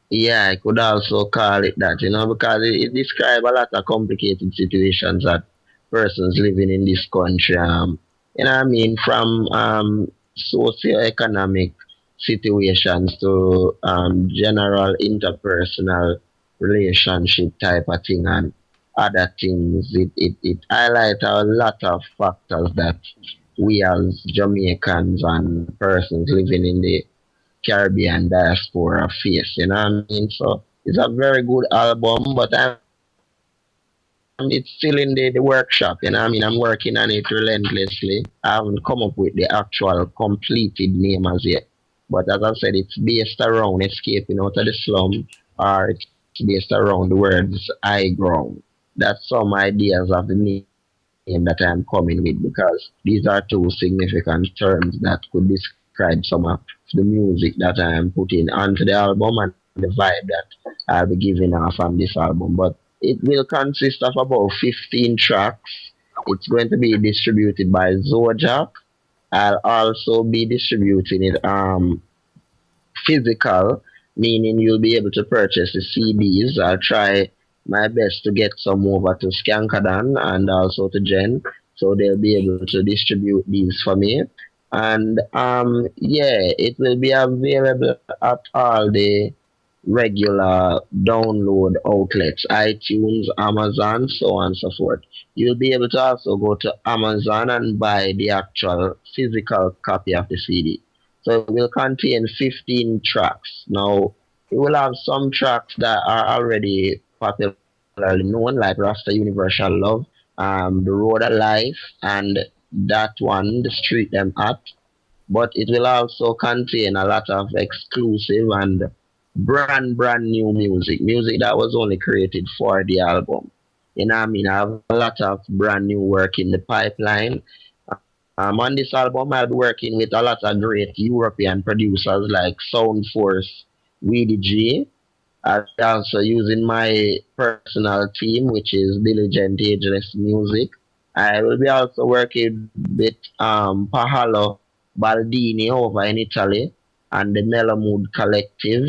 Yeah, I could also call it that, you know, because it describes a lot of complicated situations that persons living in this country, you know what I mean, from socio-economic situations to general interpersonal relationship type of thing and other things. It highlights a lot of factors that we as Jamaicans and persons living in the Caribbean diaspora face, you know what I mean? So it's a very good album, but it's still in the workshop, you know what I mean? I'm working on it relentlessly. I haven't come up with the actual completed name as yet. But as I said, it's based around escaping out of the slum, or it's based around the words high ground. That's some ideas of the name that I'm coming with, because these are two significant terms that could describe some of the music that I am putting onto the album and the vibe that I'll be giving off on this album. But it will consist of about 15 tracks, It's going to be distributed by Zojak. I'll also be distributing it physical, meaning you'll be able to purchase the CDs. I'll try my best to get some over to Skankadan and also to Jen, so they'll be able to distribute these for me. And yeah, it will be available at all the regular download outlets, iTunes, Amazon, so on and so forth. You'll be able to also go to Amazon and buy the actual physical copy of the CD. So it will contain 15 tracks. Now, it will have some tracks that are already popularly known, like Rasta Universal Love, The Road of Life, and that one, The Street Them At. But it will also contain a lot of exclusive and brand new music that was only created for the album. You know what I mean? I have a lot of brand new work in the pipeline. On this album, I'll be working with a lot of great European producers like Sound Force, Weedy G. I'll be also using my personal team, which is Diligent Ageless Music. I will be also working with Pahalo Baldini over in Italy and the Mellow Mood Collective.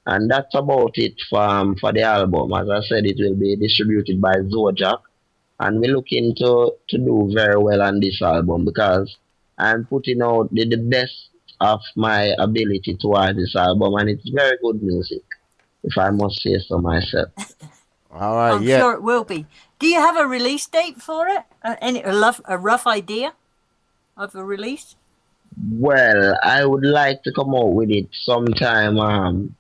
And that's about it for the album. As I said, it will be distributed by Zojak, and we're looking to do very well on this album because I'm putting out the best of my ability towards this album, and it's very good music, if I must say so myself. All right, I'm yeah. sure it will be. Do you have a release date for it? A rough idea of a release? Well, I would like to come out with it sometime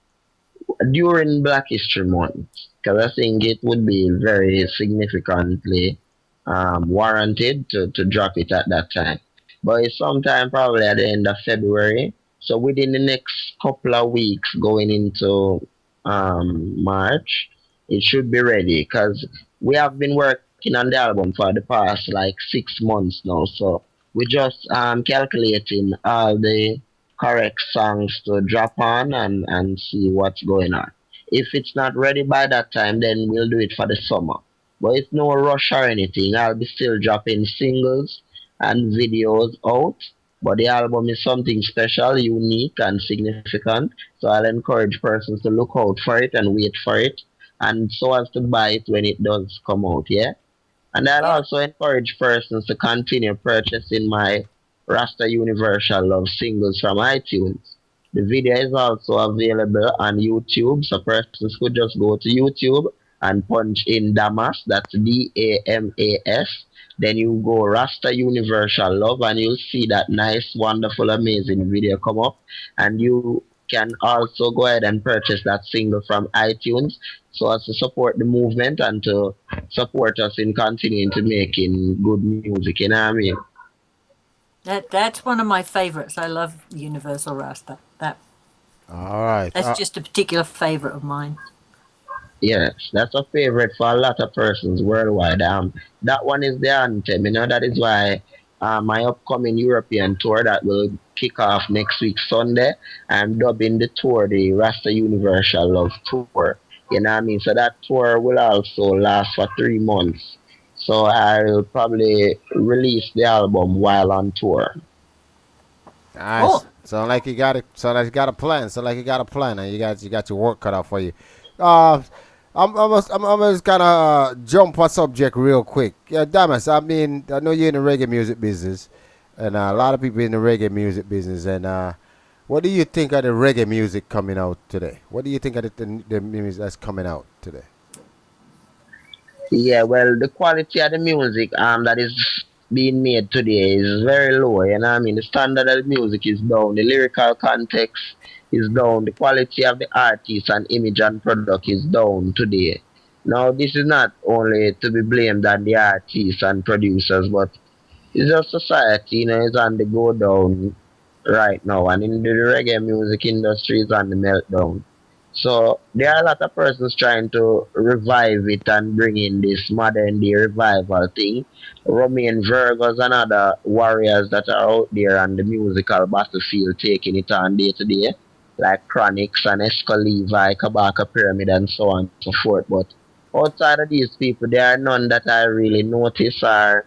during Black History Month, because I think it would be very significantly warranted to drop it at that time. But it's sometime probably at the end of February. So within the next couple of weeks going into March, it should be ready because we have been working on the album for the past like 6 months now. So we're just calculating all the correct songs to drop on and see what's going on. If it's not ready by that time, then we'll do it for the summer. But it's no rush or anything. I'll be still dropping singles and videos out. But the album is something special, unique, and significant. So I'll encourage persons to look out for it and wait for it, and so as to buy it when it does come out. Yeah. And I'll Yeah. also encourage persons to continue purchasing my Rasta Universal Love singles from iTunes. The video is also available on YouTube, so persons could just go to YouTube and punch in Damas, that's Damas. Then you go Rasta Universal Love and you'll see that nice, wonderful, amazing video come up. And you can also go ahead and purchase that single from iTunes so as to support the movement and to support us in continuing to making good music, you know what I mean? That's one of my favorites. I love Universal Rasta. All right. That's just a particular favorite of mine. Yes, that's a favorite for a lot of persons worldwide. That one is the anthem, that is why my upcoming European tour that will kick off next week Sunday, I'm dubbing the tour the Rasta Universal Love Tour. You know what I mean? So that tour will also last for 3 months. So I'll probably release the album while on tour. Nice. Cool. Sound like you got it. Sound like you got a plan. Sound like you got a plan, and you got your work cut out for you. Uh, I'm just gonna jump a subject real quick. Yeah, Damas. I mean, I know you're in the reggae music business, and a lot of people in the reggae music business. And what do you think of the reggae music coming out today? What do you think of the music that's coming out today? Yeah, well, the quality of the music that is being made today is very low. You know what I mean? The standard of the music is down. The lyrical context is down. The quality of the artist and image and product is down today. Now, this is not only to be blamed on the artists and producers, but it's just society, is on the go down right now, and in the reggae music industry is on the meltdown. So there are a lot of persons trying to revive it and bring in this modern day revival thing. Romain Virgos and other warriors that are out there on the musical battlefield taking it on day to day, like Chronix and Esco Levi, Kabaka Pyramid, and so on and so forth. But outside of these people, there are none that I really notice or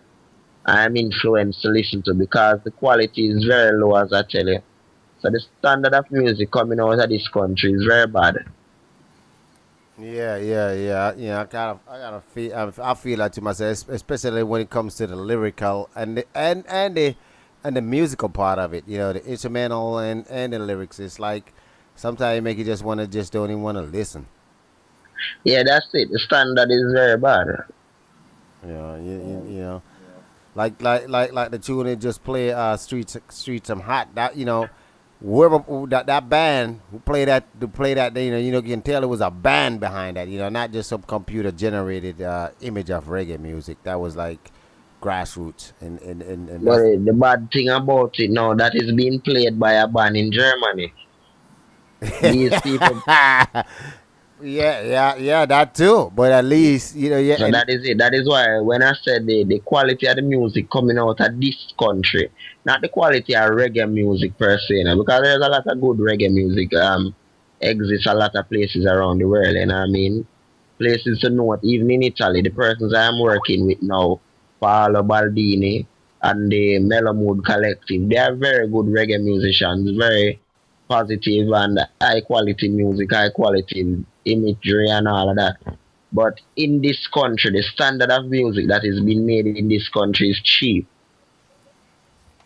I'm influenced to listen to because the quality is very low, as I tell you. So the standard of music coming out of this country is very bad. Yeah. I kind of feel, I feel that to myself, especially when it comes to the lyrical and the musical part of it. You know, the instrumental and the lyrics. It's like sometimes it make you just want to just don't even want to listen. Yeah, that's it. The standard is very bad. You know, like the tune they just play, streets I'm hot. That, whoever that band who play that, you can tell it was a band behind that. Not just some computer generated image of reggae music. That was like grassroots, and But that's. the bad thing about it now, that is being played by a band in Germany. These people. Yeah, that too. But at least, yeah, So that is it. That is why when I said the quality of the music coming out of this country, not the quality of reggae music per se, because there's a lot of good reggae music exists a lot of places around the world, and I mean places to note, even in Italy, the persons I am working with now, Paolo Baldini and the Mellow Mood Collective, they are very good reggae musicians, very positive and high quality music, high quality imagery and all of that. But in this country, the standard of music that is being made in this country is cheap.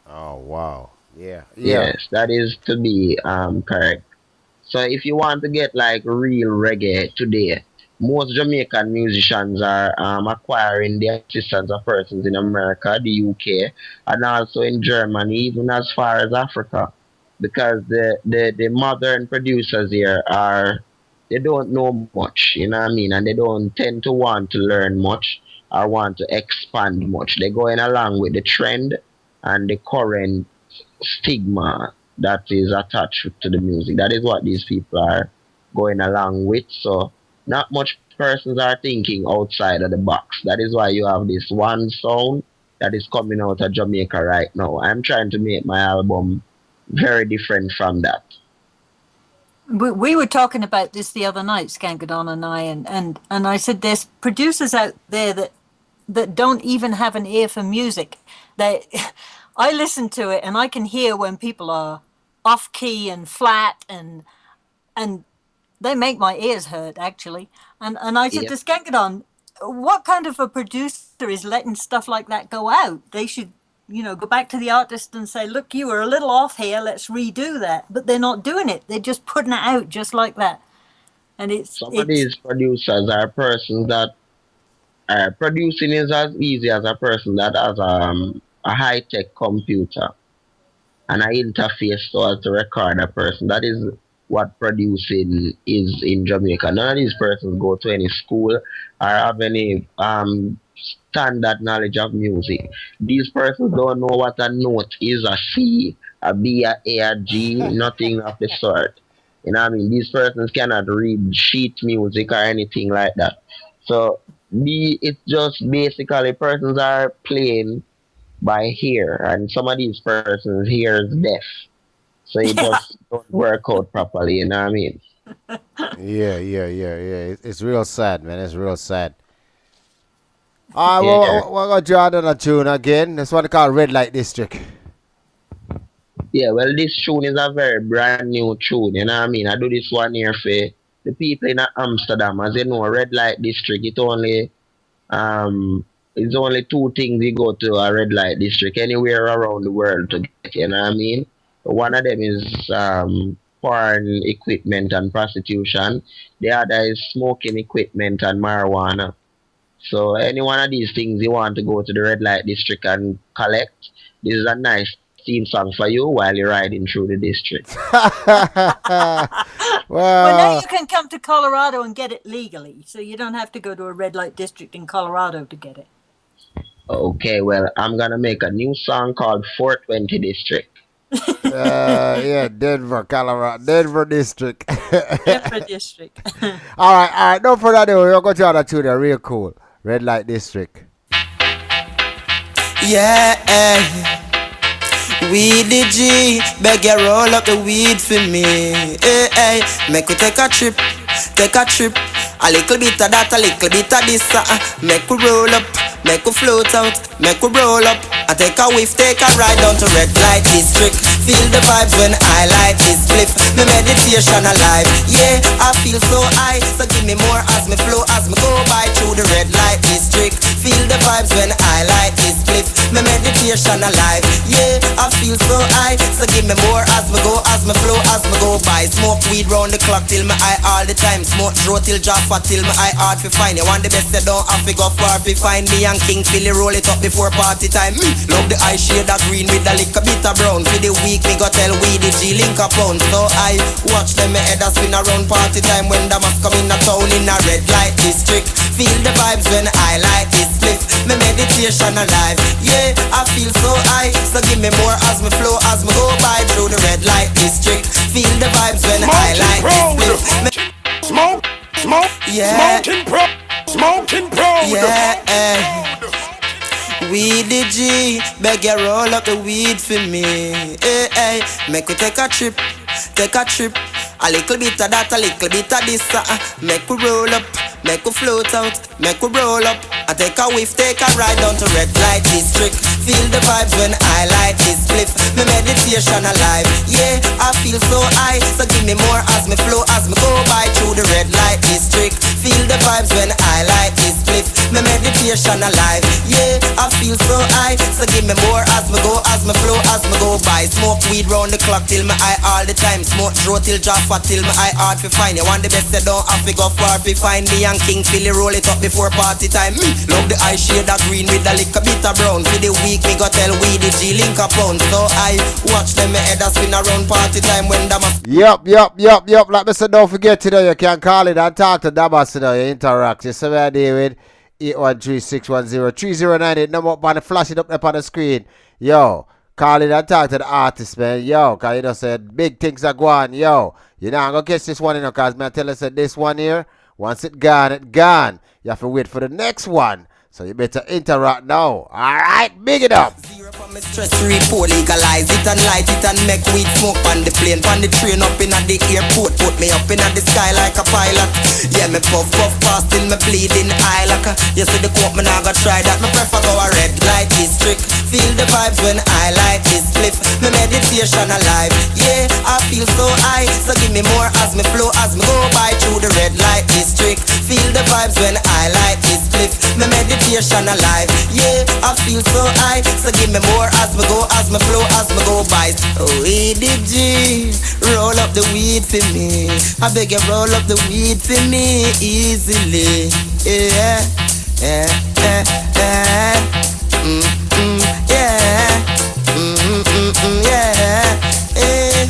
Oh wow, yeah. Yes, that is to be correct. So if you want to get like real reggae today, most Jamaican musicians are acquiring the assistance of persons in America, the UK, and also in Germany, even as far as Africa, because the modern producers here are, they don't know much, you know what I mean, and they don't tend to want to learn much or want to expand much. They're going along with the trend and the current stigma that is attached to the music. That is what these people are going along with. So not much persons are thinking outside of the box. That is why you have this one sound that is coming out of Jamaica right now. I'm trying to make my album very different from that. We were talking about this the other night, Skangadon and I, and I said there's producers out there that don't even have an ear for music. They, I listen to it and I can hear when people are off key and flat, and they make my ears hurt actually. And I said Yeah. to Skangadon, what kind of a producer is letting stuff like that go out? They should, go back to the artist and say, look, you were a little off here, let's redo that. But they're not doing it. They're just putting it out just like that. And Some of it's these producers are persons that producing is as easy as a person that has a high tech computer and an interface so as to record a person. That is what producing is in Jamaica. None of these persons go to any school or have any standard knowledge of music. These persons don't know what a note is, a C, a B, a G, nothing of the sort. You know what I mean? These persons cannot read sheet music or anything like that. So it's just basically persons are playing by ear, and some of these persons ear is deaf, so it yeah. just don't work out properly. You know what I mean? Yeah. It's real sad, man. It's real sad. All right, Yeah, we're gonna draw another tune again. This one called Red Light District. yeah. Well, this tune is a very brand new tune. You know what I mean? I do this one here for the people in Amsterdam, as you know, red light district. It's only two things you go to a red light district anywhere around the world to get. You know what I mean? One of them is foreign equipment and prostitution. The other is smoking equipment and marijuana. So any one of these things you want to go to the red light district and collect, this is a nice theme song for you while you're riding through the district. Well, now Well, you can come to Colorado and get it legally, so you don't have to go to a red light district in Colorado to get it. Okay, well, I'm gonna make a new song called 420 District. yeah, Denver, Colorado, Denver district. Denver district. All right. No further ado, we're going to other tune. They're real cool. Red Light District. Yeah, Weedy G, beg you roll up the weed for me. Hey, hey, make we take a trip, take a trip. A little bit of that, a little bit of this. Make we roll up, make we float out, make we roll up. I take a whiff, take a ride down to red light district. Feel the vibes when I light this spliff. Me meditation alive, yeah, I feel so high. So give me more as me flow, as me go by through the red light district. Feel the vibes when I light this spliff. Me meditation alive, yeah, I feel so high. So give me more as me go, as me flow, as me go by. Smoke weed round the clock till my eye all the time. Smoke throat till drop fat till my eye hard fi find. You want the best, you don't have to go far fi find me. And King Philly roll it up before party time. Love the eye shade of green with a little bit of brown. For the week me go tell we the G link a pound. So I watch them me head a spin around party time when Damas come in a town in a red light district. Feel the vibes when I light this spliff. Me meditation alive, yeah, I feel so high. So give me more as me flow, as me go by through the red light district. Feel the vibes when I light this spliff. Smoke, yeah, smoking proud. Yeah, we the G, beg you roll up the weed for me. Hey, hey, make we take a trip, take a trip. A little bit of that, a little bit of this. Make we roll up, make we float out, make we roll up. I take a whiff, take a ride down to red light district. Feel the vibes when I light this spliff. Me meditation alive, yeah, I feel so high. So give me more as me flow, as me go by through the red light district. Feel the vibes when I light this spliff. Me meditation alive, yeah, I feel so high. So give me more as me go, as me flow, as me go by. Smoke weed round the clock till my eye all the time. Smoke throat till drop fat till my eye hard fi find. You want the best, you don't have to go far fi find me. And King Philly roll it up before party time. Love the eye shade of green with a little bit of brown. For the week me go tell we the G link a pound. So I watch them me head a spin around party time when Damas. Yup. Like I said, don't forget today you can call it and talk to Damas today. You interact. You see what I deal with 813-610-3098. Number up on the flash it up on the screen. Yo, call it and talk to the artist, man. Yo, cause you know said big things are going. Yo, you not gonna catch this one, you know, cause man tell us that this one here, once it gone, it gone. You have to wait for the next one. So you better interact now. Alright, big it up. Zero from my stress report, legalize it and light it and make weed smoke on the plane, on the train up in the airport. Put me up in the sky like a pilot. Yeah, me puff fast till me bleeding eye like a. You see the quote, me now go try that. Me prefer go a red light district. Feel the vibes when I light this spliff. Me meditation alive, yeah, I feel so high. So give me more as me flow, as me go by through the red light district. Feel the vibes when I light this spliff. Me meditation alive, yeah, I feel so high. So give me more as me go, as me flow, as me go by. We the G, roll up the weed for me. I beg you roll up the weed for me easily. Yeah, yeah, yeah, yeah. Yeah, yeah.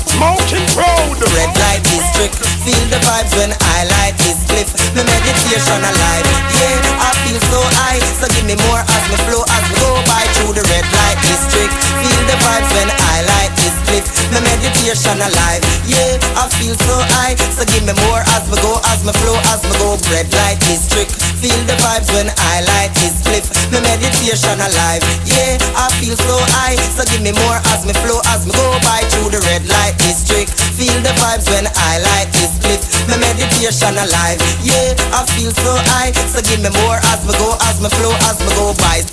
Smoking proud. Red light district, feel the vibes when I light this spliff. Me meditation alive, yeah, I feel so high. So give me more as me flow, as me go by through the red light district. Feel the vibes when I light this spliff. Me meditation alive, yeah, I feel so high. So give me more as me go, as me flow, as me go. Red light district, feel the vibes when I light this spliff. Me meditation alive, yeah, I feel so high. So give me more as me flow, as me go by through the red light district. Feel the vibes when I light this spliff. Me meditation alive, yeah, I feel so high. So give me more as me go, as me flow, as me go by.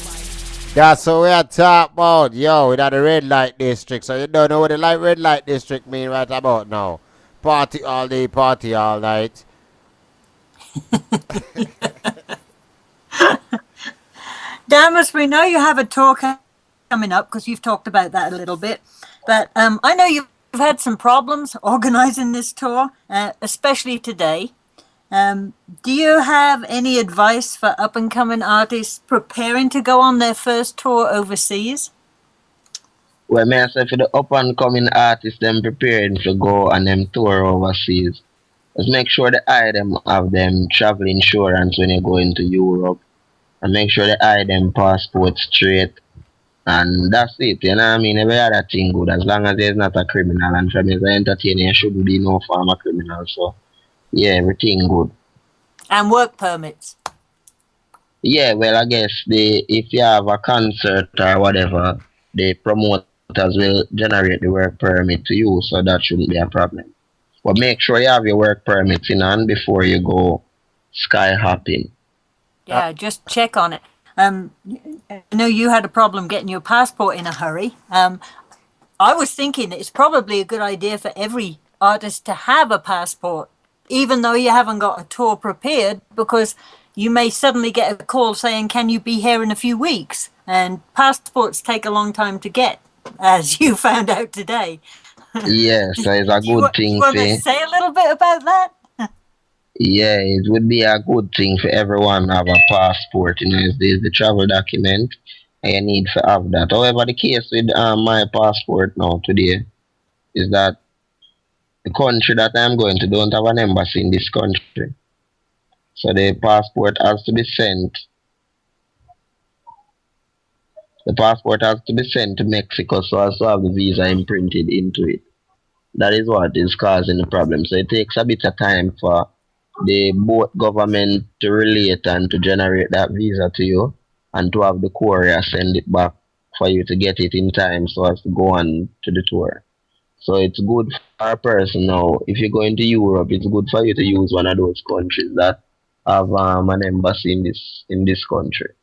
That's what we are talking about. Yo, we're at the red light district. So you don't know what the red light district mean right about now. Party all day, party all night. Damas, we know you have a tour coming up because you've talked about that a little bit. But I know you've had some problems organizing this tour, especially today. Do you have any advice for up-and-coming artists preparing to go on their first tour overseas? Well, may I say for the up-and-coming artists, them preparing to go on them tour overseas, just make sure the eye them have them travel insurance when you go into Europe, and make sure the eye them passport straight, and that's it. You know what I mean? Every other thing good, as long as there's not a criminal, and from as an entertainer, you shouldn't be no form of criminal. So, yeah, everything good. And work permits. Yeah, well, I guess if you have a concert or whatever, the promoters will generate the work permit to you, so that shouldn't be a problem. But make sure you have your work permits in hand before you go sky hopping. Yeah, just check on it. I know you had a problem getting your passport in a hurry. I was thinking it's probably a good idea for every artist to have a passport, even though you haven't got a tour prepared, because you may suddenly get a call saying, can you be here in a few weeks? And passports take a long time to get, as you found out today. Yes, so it's a Do you, good do you thing want to for. say a little bit about that? Yeah, it would be a good thing for everyone to have a passport. There's the travel document, and you need to have that. However, the case with my passport now today is that the country that I'm going to don't have an embassy in this country. So the passport has to be sent. The passport has to be sent to Mexico so as to have the visa imprinted into it. That is what is causing the problem. So it takes a bit of time for the both government to relate and to generate that visa to you and to have the courier send it back for you to get it in time so as to go on to the tour. So it's good for a person now. If you're going to Europe, it's good for you to use one of those countries that have an embassy in this country.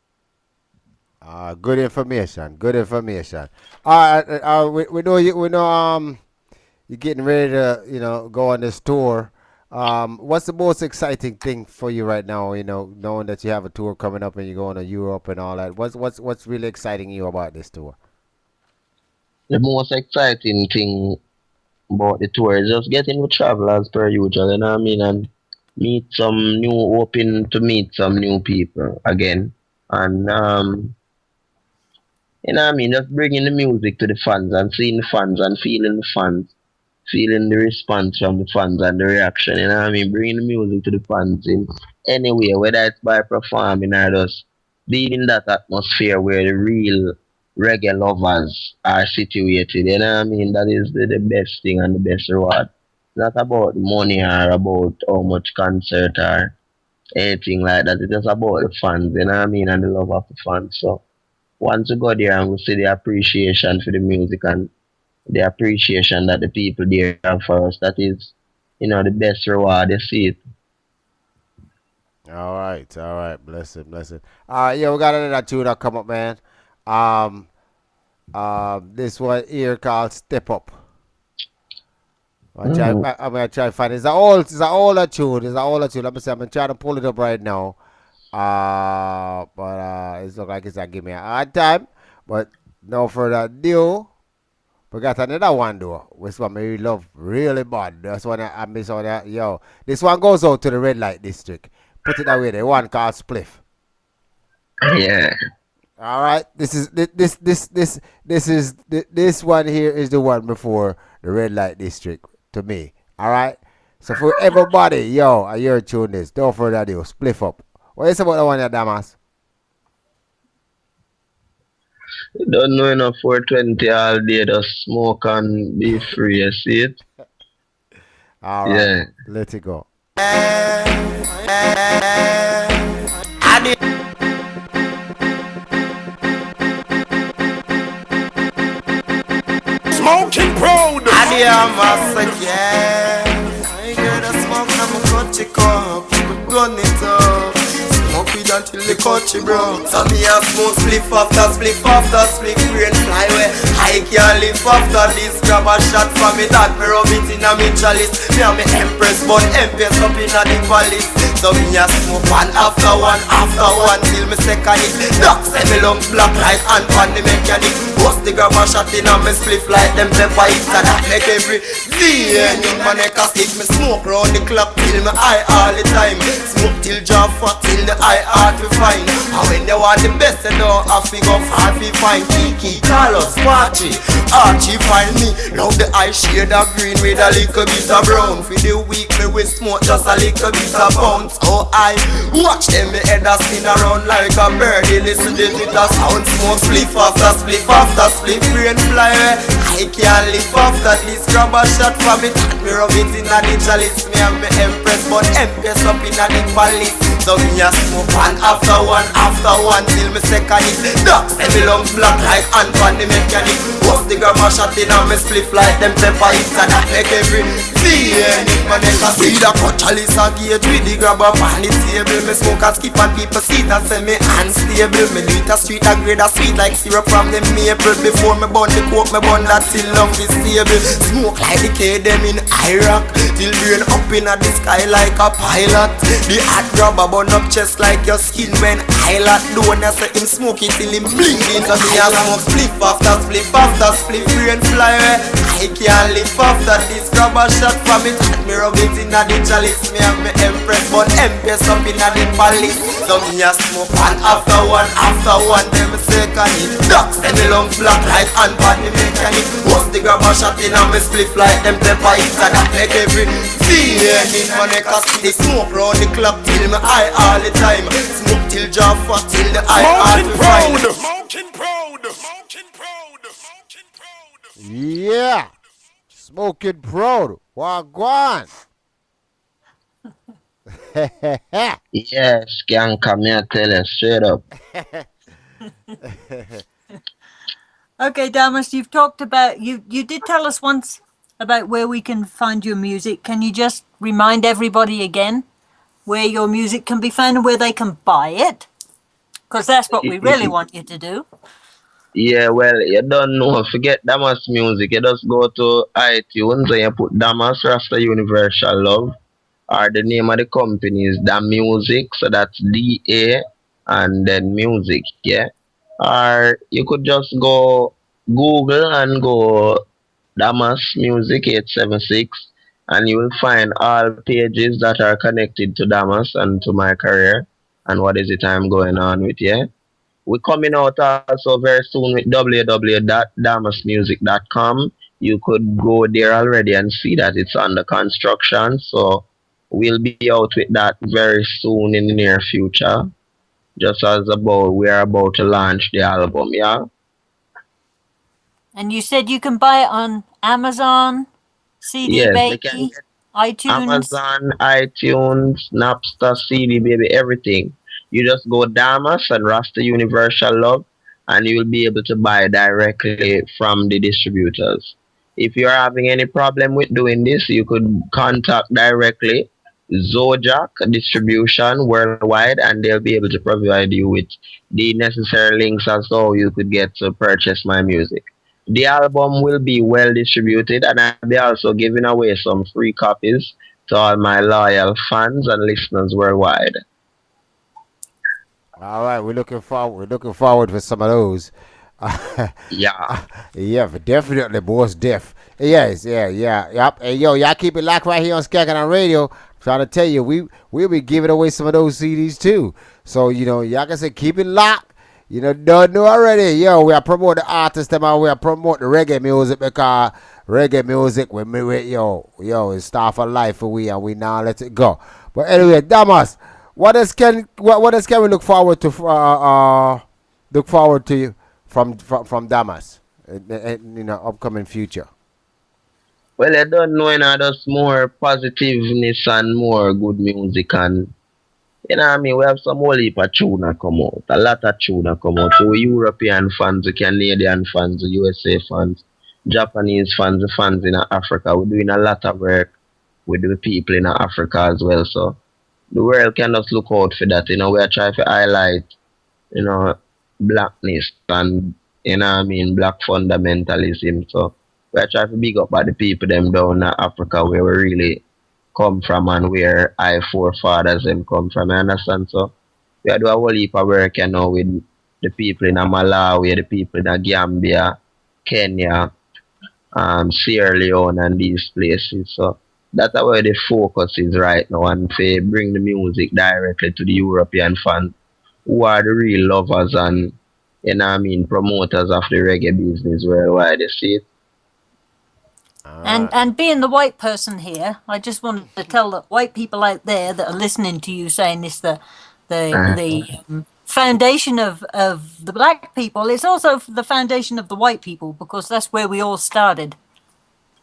Good information. Good information. All right, we know you. We know you're getting ready to go on this tour. What's the most exciting thing for you right now? Knowing that you have a tour coming up and you're going to Europe and all that. What's really exciting you about this tour? The most exciting thing about the tour is just getting to travel as per usual, you know what I mean, and hoping to meet some new people again, and you know what I mean, just bringing the music to the fans and seeing the fans and feeling the fans, feeling the response from the fans and the reaction, you know what I mean, bringing the music to the fans in any way, whether it's by performing or just being in that atmosphere where the real reggae lovers are situated, you know what I mean, that is the best thing and the best reward. It's not about money or about how much concert or anything like that, it's just about the fans, you know what I mean, and the love of the fans. So once we go there and we see the appreciation for the music and the appreciation that the people there have for us, that is, the best reward. You see it. All right, bless it, bless it. All right, yeah, we got another tune that come up, man. Um, this one here called "Step Up." Mm. I'm gonna try to find it. It's an older tune. It's an older tune. Let me see. I'm trying to pull it up right now. But it's look like it's gonna give me a hard time. But no further ado. We got another one though. Which one me love really bad. That's one I miss on that. Yo, this one goes out to the red light district. Put it away. The one called Spliff. Yeah. All right. This one here is the one before the red light district to me. All right. So for everybody, yo, I hear tune this. Don't further ado. Spliff up. What is about the one here, Damas? You don't know enough 420 all day, just smoke and be free, you see it? All right. Yeah. Let it go. Smoking proud. Damas again. I hear the smoke and my cut it up. We gun it up. Smoke weed until the country bro. So me a smoke spliff after spliff after spliff. Brain fly away. I can't live after this. Grab a shot from me that me rub it in a me chalice. Me and me empress but empress up in a the palace. So me a smoke one after one till me second it. Duck say me lungs black like hand pan the mechanic. Bust the grab a shot in a me spliff like them pepper it. And that make every VN in my neck a stick. Me smoke round the clock till me high all the time. Smoke till jaw fat till the eye hard to find. And when they want the best they don't have to go far to find. Kiki, Carlos, Marty, Archie find me. Love the eye shade of green with a little bit of brown. For the week me we smoke just a little bit of bounce. Oh I watch them me head a spin around like a birdie. Listen to it a sound. Smoke spliff after spliff after spliff. Brain fly away. I can't live after this. Grab a shot from it. Me rub it in a the chalice. Me and me empress but empress up in a the palace. So me a smoke one after one till me second it. Ducks and me lungs black like hand on the mechanic. What's the grandma shot in on me spliff like them pepper hits. And that make every feeling my neck a see the cut chalice a gate with the grabber on the table. Me smoke and skip and people see and say me unstable. Me do it a street a grade a sweet like syrup from the maple. Before me burn the coke me burn that till lung is stable. Smoke like the K them in Iraq till brain up in the sky like a pilot. The hot grabber burn up chest like your skin when I lot. Don't you say him smoke it till him blinking. So me a smoke spliff after spliff after spliff rain fly away. I can't live after this grabber shot from it. And me rub it in the chalice. Me have me empress but empress up in the palace. So me a smoke one after one them second it. Ducks and the lungs black like hand on the mechanic. What's the grabber shot in and me spliff like them pepper hits. And that make every feeling in my neck a see the smoke round the clock till me eye all the time. Smoke till jaw fat till the eye all the fine. Smoking proud, smoking proud, smoking proud. Yeah. Smoking proud. Wagwan. Yes, can come here tell us straight up. Okay, Damas, you've talked about you did tell us once about where we can find your music. Can you just remind everybody again where your music can be found and where they can buy it? Because that's what we really want you to do. Yeah, well, you don't know. Forget Damas music. You just go to iTunes and you put Damas Rasta Universal Love. Or the name of the company is Da Music. So that's DA and then music, yeah. Or you could just go Google and go Damas Music 876 and you will find all pages that are connected to Damas and to my career and what is it I'm going on with, yeah. We're coming out also very soon with www.damasmusic.com. You could go there already and see that it's under construction. So we'll be out with that very soon in the near future. Just as we are about to launch the album, yeah. And you said you can buy it on Amazon, CD Yes, they Baby, can get iTunes. Amazon, iTunes, Napster, CD Baby, everything. You just go Damas and Rasta Universal Love, and you will be able to buy directly from the distributors. If you're having any problem with doing this, you could contact directly Zojak Distribution Worldwide, and they'll be able to provide you with the necessary links as to how you could get to purchase my music. The album will be well distributed, and I'll be also giving away some free copies to all my loyal fans and listeners worldwide. All right, we're looking forward. We're looking forward for some of those. Yeah. Yeah, for definitely, boss, def. Yes, yep. Hey, yo, y'all keep it locked right here on Skaggan on Radio. Trying to tell you, we'll be giving away some of those CDs too. So y'all can say keep it locked. Don't know already. Yo, we are promoting the artists, them, and we are promoting the reggae music because reggae music, it's start for life for we, and we now let it go. But anyway, Damas. What else can we look forward to? Look forward to from Damas in the upcoming future. Well, I don't know, just more positiveness and more good music and what I mean. We have some whole heap of tuna come out, a lot of tuna come out. So European fans, the Canadian fans, the USA fans, Japanese fans, the fans in Africa. We're doing a lot of work with the people in Africa as well. So the world can just look out for that. We are trying to highlight, blackness and, black fundamentalism. So we are trying to big up by the people them down in Africa where we really come from and where our forefathers them come from. I understand? So we are doing a whole heap of work, with the people in Malawi, the people in Gambia, Kenya, Sierra Leone and these places. So that's where the focus is right now, and to bring the music directly to the European fans who are the real lovers and promoters of the reggae business worldwide. You see it? And being the white person here, I just wanted to tell the white people out there that are listening to you saying this, the foundation of the black people. It's also the foundation of the white people because that's where we all started.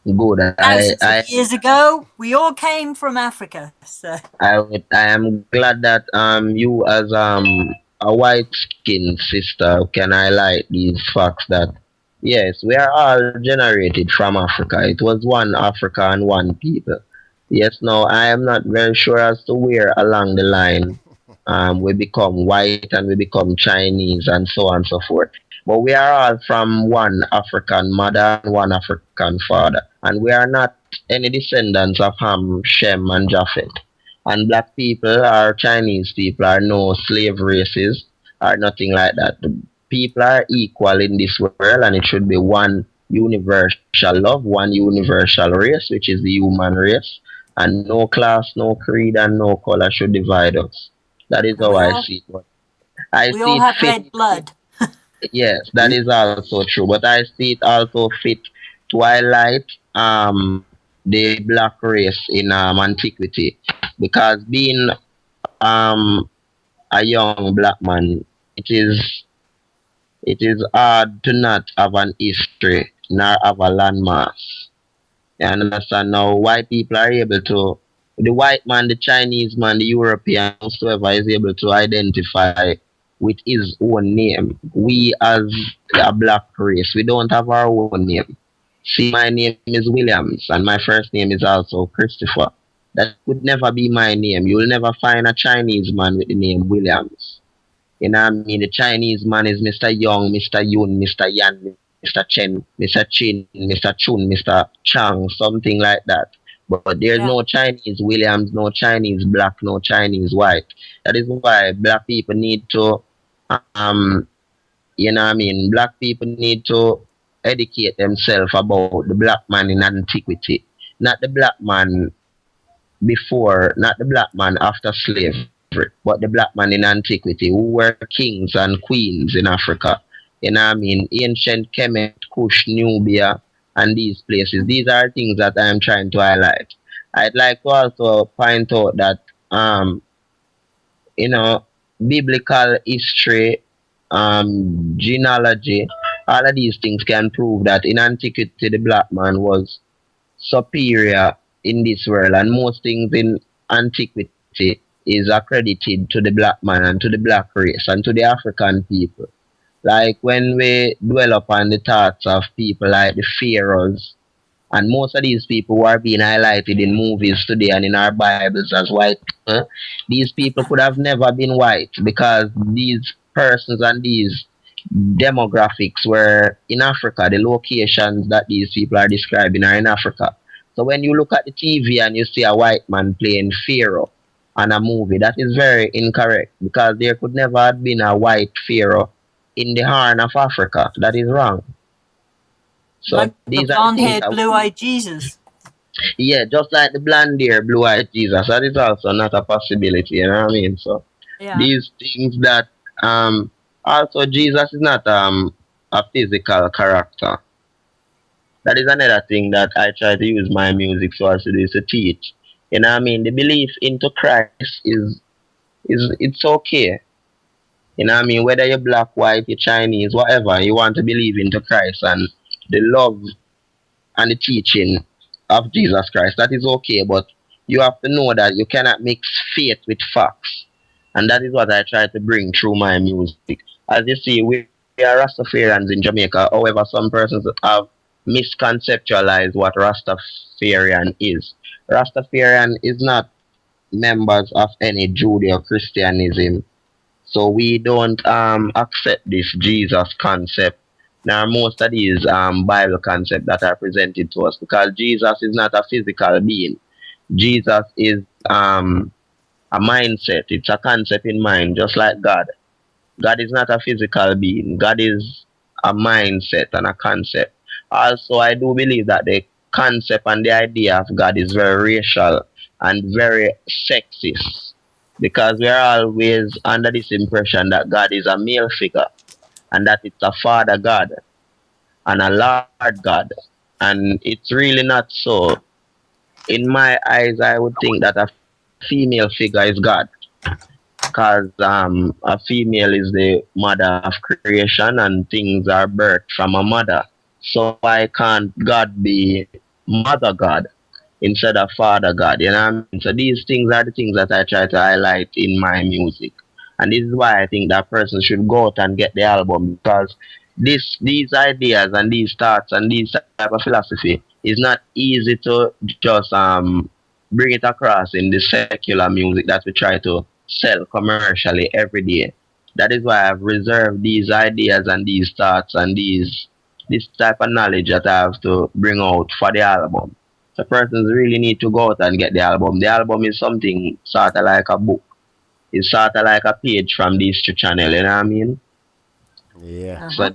Good. Thousands of years ago, we all came from Africa. So I am glad that you as a white skinned sister can highlight these facts that yes, we are all generated from Africa. It was one Africa and one people. Yes, now I am not very sure as to where along the line we become white and we become Chinese and so on and so forth. But we are all from one African mother and one African father. And we are not any descendants of Ham, Shem, and Japhet. And black people or Chinese people are no slave races or nothing like that. The people are equal in this world, and it should be one universal love, one universal race, which is the human race. And no class, no creed, and no color should divide us. That is and how I see it. But I we see all it have fit. red blood. Yes, that is also true. But I see it also fit to highlight the black race in antiquity, because being a young black man, it is hard to not have an history nor have a landmass. You understand? Now white people are able to, the white man, the Chinese man, the European, whosoever is able to identify with his own name. We as a black race, we don't have our own name. See, my name is Williams and my first name is also Christopher. That would never be my name. You will never find a Chinese man with the name Williams. You know what I mean? The Chinese man is Mr. Young, Mr. Yun, Mr. Yan, Mr. Chen, Mr. Chin, Mr. Chun, Mr. Chang, something like that. But there's Yeah. no Chinese Williams, no Chinese black, no Chinese white. That is why black people need to, um, you know what I mean? Black people need to educate themselves about the black man in antiquity, not the black man before, not the black man after slavery, but the black man in antiquity who were kings and queens in Africa. You know what I mean? Ancient Kemet, Kush, Nubia, and these places. These are things that I am trying to highlight. I'd like to also point out that, you know, biblical history, genealogy, all of these things can prove that in antiquity the black man was superior in this world, and most things in antiquity is accredited to the black man and to the black race and to the African people. Like when we dwell upon the thoughts of people like the pharaohs, and most of these people who are being highlighted in movies today and in our Bibles as white, these people could have never been white, because these persons and these demographics were in Africa. The locations that these people are describing are in Africa. So when you look at the TV and you see a white man playing Pharaoh on a movie, that is very incorrect, because there could never have been a white Pharaoh in the Horn of Africa. That is wrong. So Like these the are the things blonde-haired, that, blue-eyed Jesus. yeah, just like the blonde hair, blue eyed Jesus, that is also not a possibility, you know what I mean? So Yeah. these things that also Jesus is not a physical character. That is another thing that I try to use my music so as to do, is to teach. You know what I mean? The belief into Christ is it's okay. You know what I mean? Whether you're black, white, you're Chinese, whatever, you want to believe into Christ and the love and the teaching of Jesus Christ. That is okay, but you have to know that you cannot mix faith with facts. And that is what I try to bring through my music. As you see, we are Rastafarians in Jamaica. However, some persons have misconceptualized what Rastafarian is. Rastafarian is not members of any Judeo Christianism, so we don't accept this Jesus concept. Now most of these Bible concepts that are presented to us, because Jesus is not a physical being. Jesus is a mindset. It's a concept in mind, just like God. God is not a physical being. God is a mindset and a concept. Also, I do believe that the concept and the idea of God is very racial and very sexist, because we are always under this impression that God is a male figure and that it's a father God and a Lord God. And it's really not so. In my eyes, I would think that a female figure is God, because a female is the mother of creation and things are birthed from a mother. So why can't God be mother God instead of father God. You know what I mean? So these things are the things that I try to highlight in my music. And this is why I think that person should go out and get the album, because these ideas and these thoughts and these type of philosophy is not easy to just bring it across in the secular music that we try to sell commercially every day. That is why I've reserved these ideas and these thoughts and this type of knowledge that I have to bring out for the album. So persons really need to go out and get the album. The album is something sort of like a book. It's sort of like a page from the History Channel, you know what I mean? Yeah. So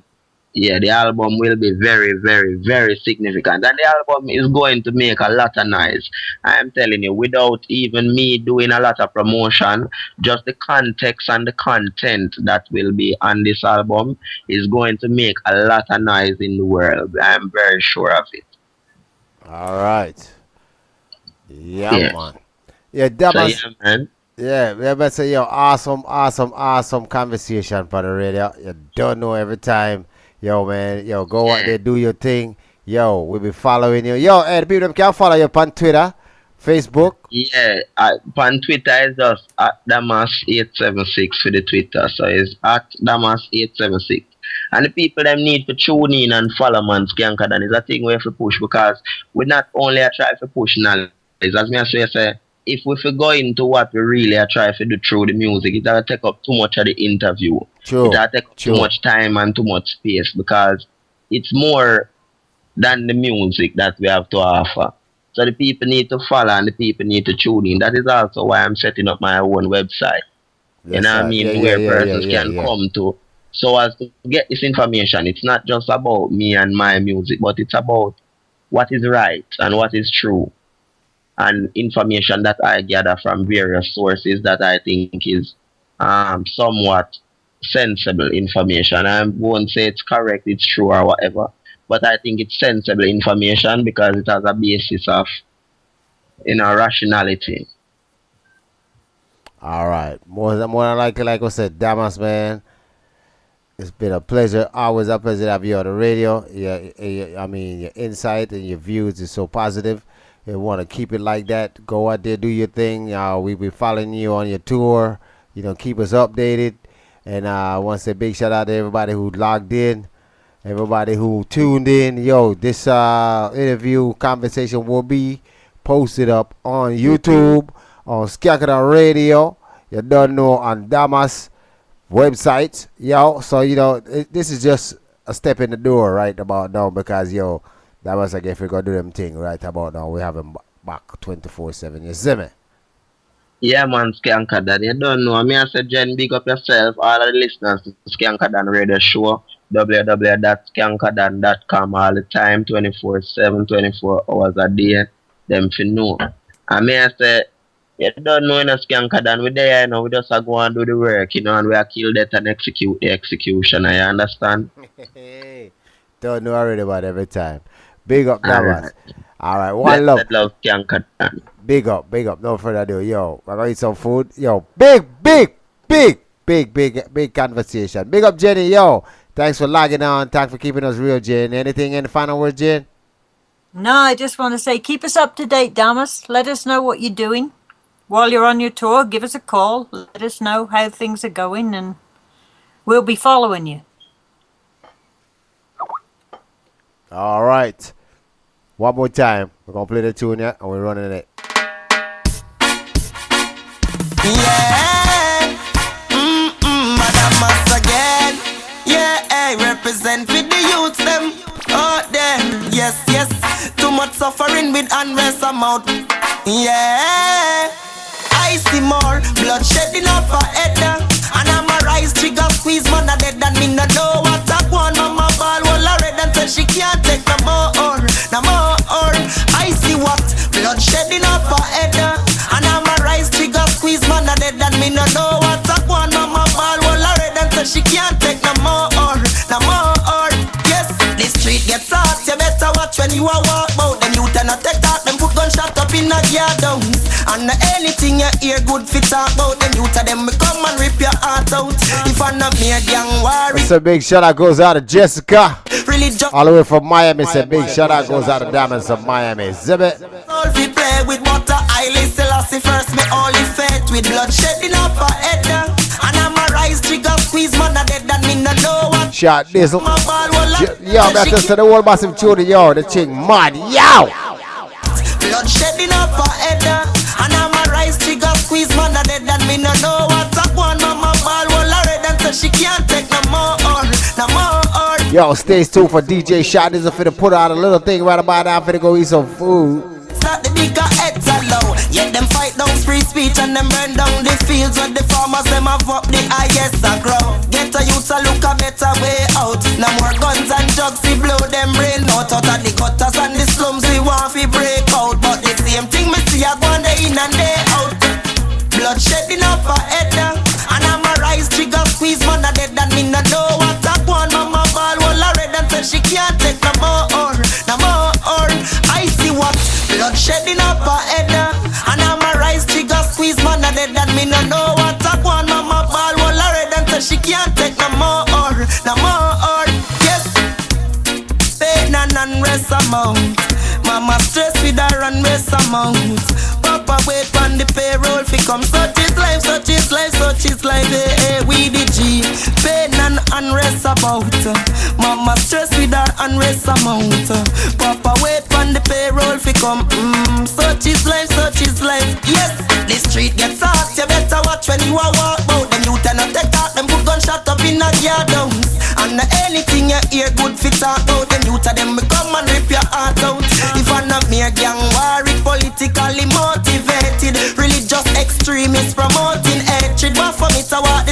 yeah, the album will be very, very, very significant. And the album is going to make a lot of noise. I am telling you, without even me doing a lot of promotion, just the context and the content that will be on this album is going to make a lot of noise in the world. I am very sure of it. All right. Yeah, Yeah. man. Yeah, So yeah, Damas. man. Yeah, we better say, yo, awesome, awesome, awesome conversation for the radio. You don't know every time. Yo, man, yo, go out Yeah. there, do your thing. Yo, we'll be following you. Yo, and people them can follow you on Twitter, Facebook. Yeah, on Twitter is just at Damas876 for the Twitter. So it's at Damas876. And the people them need to tune in and follow man Skanker. That is a thing we have to push, because we not only are trying to push knowledge, as me I say, if we for go into what we really are trying to do through the music, it'll take up too much of the interview. True, It'll take up too true. much time and too much space, because it's more than the music that we have to offer. So the people need to follow and the people need to tune in. That is also why I'm setting up my own website. You That's know what I right. Yeah, mean? yeah, Where yeah, yeah, persons yeah, can yeah. come to, so as to get this information. It's not just about me and my music, but it's about what is right and what is true, and information that I gather from various sources that I think is somewhat sensible information. I won't say it's correct, it's true, or whatever, but I think it's sensible information because it has a basis of rationality. All right. More than likely, like I said, Damas, man, it's been a pleasure. Always a pleasure to have you on the radio. Yeah, I mean, your insight and your views is so positive. You want to keep it like that. Go out there, do your thing. We be following you on your tour. You know, keep us updated. And I want to say big shout out to everybody who logged in, everybody who tuned in. Yo, this interview conversation will be posted up on YouTube, on Skakada Radio. You don't know, on Damas websites, yo. So this is just a step in the door right about now, because yo, that was like if we gonna do them thing right about now. We have them back 24/7. You see me? Yeah, man, Skankadan. You don't know. Me, I said, Jen, big up yourself. All of the listeners to Skankadan Radio Show. www.skankadan.com all the time, 24/7, 24 hours a day. Them for know. And me, I say, you don't know in a Skankadan. We there, we just a go and do the work, and we are kill that and execute the execution. You understand? Don't know already about every time. Big up, Damas. Alright. All right, one love. Blessed love, Skankadan. Big up, big up. No further ado, yo. We're gonna eat some food. Yo, big conversation. Big up, Jenny. Yo, thanks for logging on. Thanks for keeping us real, Jen. Anything in the final words, Jen? No, I just want to say keep us up to date, Damas. Let us know what you're doing while you're on your tour. Give us a call. Let us know how things are going, and we'll be following you. All right. One more time. We're gonna play the tune, yeah, and we're running it. Yeah, Damas again. Yeah, I represent for the youths them. Oh, them. Yes, yes. Too much suffering with unrest amount. Yeah, I see more bloodshed in our head. And I'm a rise trigger squeeze man a dead. And me no know what I want. Mama ball wall a red and said she can't take no more. No more. I see what bloodshed in our head. And I'm a rise trigger squeeze man a dead. And me no know what I want. Mama ball wall a red and said she can't take no more. No more. Yes, this street gets hot. You better watch when you a walk out. Them youth and a take that. Them put gunshot up in a gear down. And anything you hear good fit talk about. Them youth of them come and rip your heart out. If I not me a gang war. It's a big shout out goes out to Jessica. Really religious. All the way from Miami, say big shout out goes out to Damas of Miami. Zibit. All we play with water, highly Selassie first, me only faith with blood shedding up her head. And I'm a rise trigger squeeze, man, I dead and me no know what. Shot Dizzle. My ball will Yo, that's to the whole massive tune, yo, the thing mad, yo. blood shedding up her head. And I'm a rise trigger squeeze, man, I dead and me no know what. Top one, mama ball will red until she can't take no more, no more. Yo, stay tuned for DJ Shot Dizzle for to put out a little thing right about now for to go eat some food. Start the bigger heads allow. Yet them fight down free speech and them burn down the fields where the farmers them have up the highest ground. Get a youth to look a better way out. No more guns and drugs to blow them brain out. Out of the gutters and the slums we want to break out. But the same thing me see a go on day in and day out. Blood shedding up her head. And I'm a rise trigger squeeze man a dead and me no know what a one. Mama ball will a red until she can't take no more. No more. I see what blood shedding up her head. And I'm a rise trigger squeeze man a dead and me no know what a one. Mama ball will a red until she can't take no more. No more. Yes. Pain and unrest amount. Mama stress with her unrest amount. Papa wait on the payroll fi come. Such is life, such is life, such is life. Hey, we the G. Pain and unrest about. Mama stress with her unrest amount. Papa wait on the payroll fi come. Such is life, such is life. Yes, the street gets hot. You better watch when you a walk out. Them youth and take out. Them put gunshot up in a yard down. And anything you hear good fit talk out. Them youth of them me come and rip your heart out. If I'm not me a gang war, it politically motivated. Religious extremists promoting hatred. But for me to walk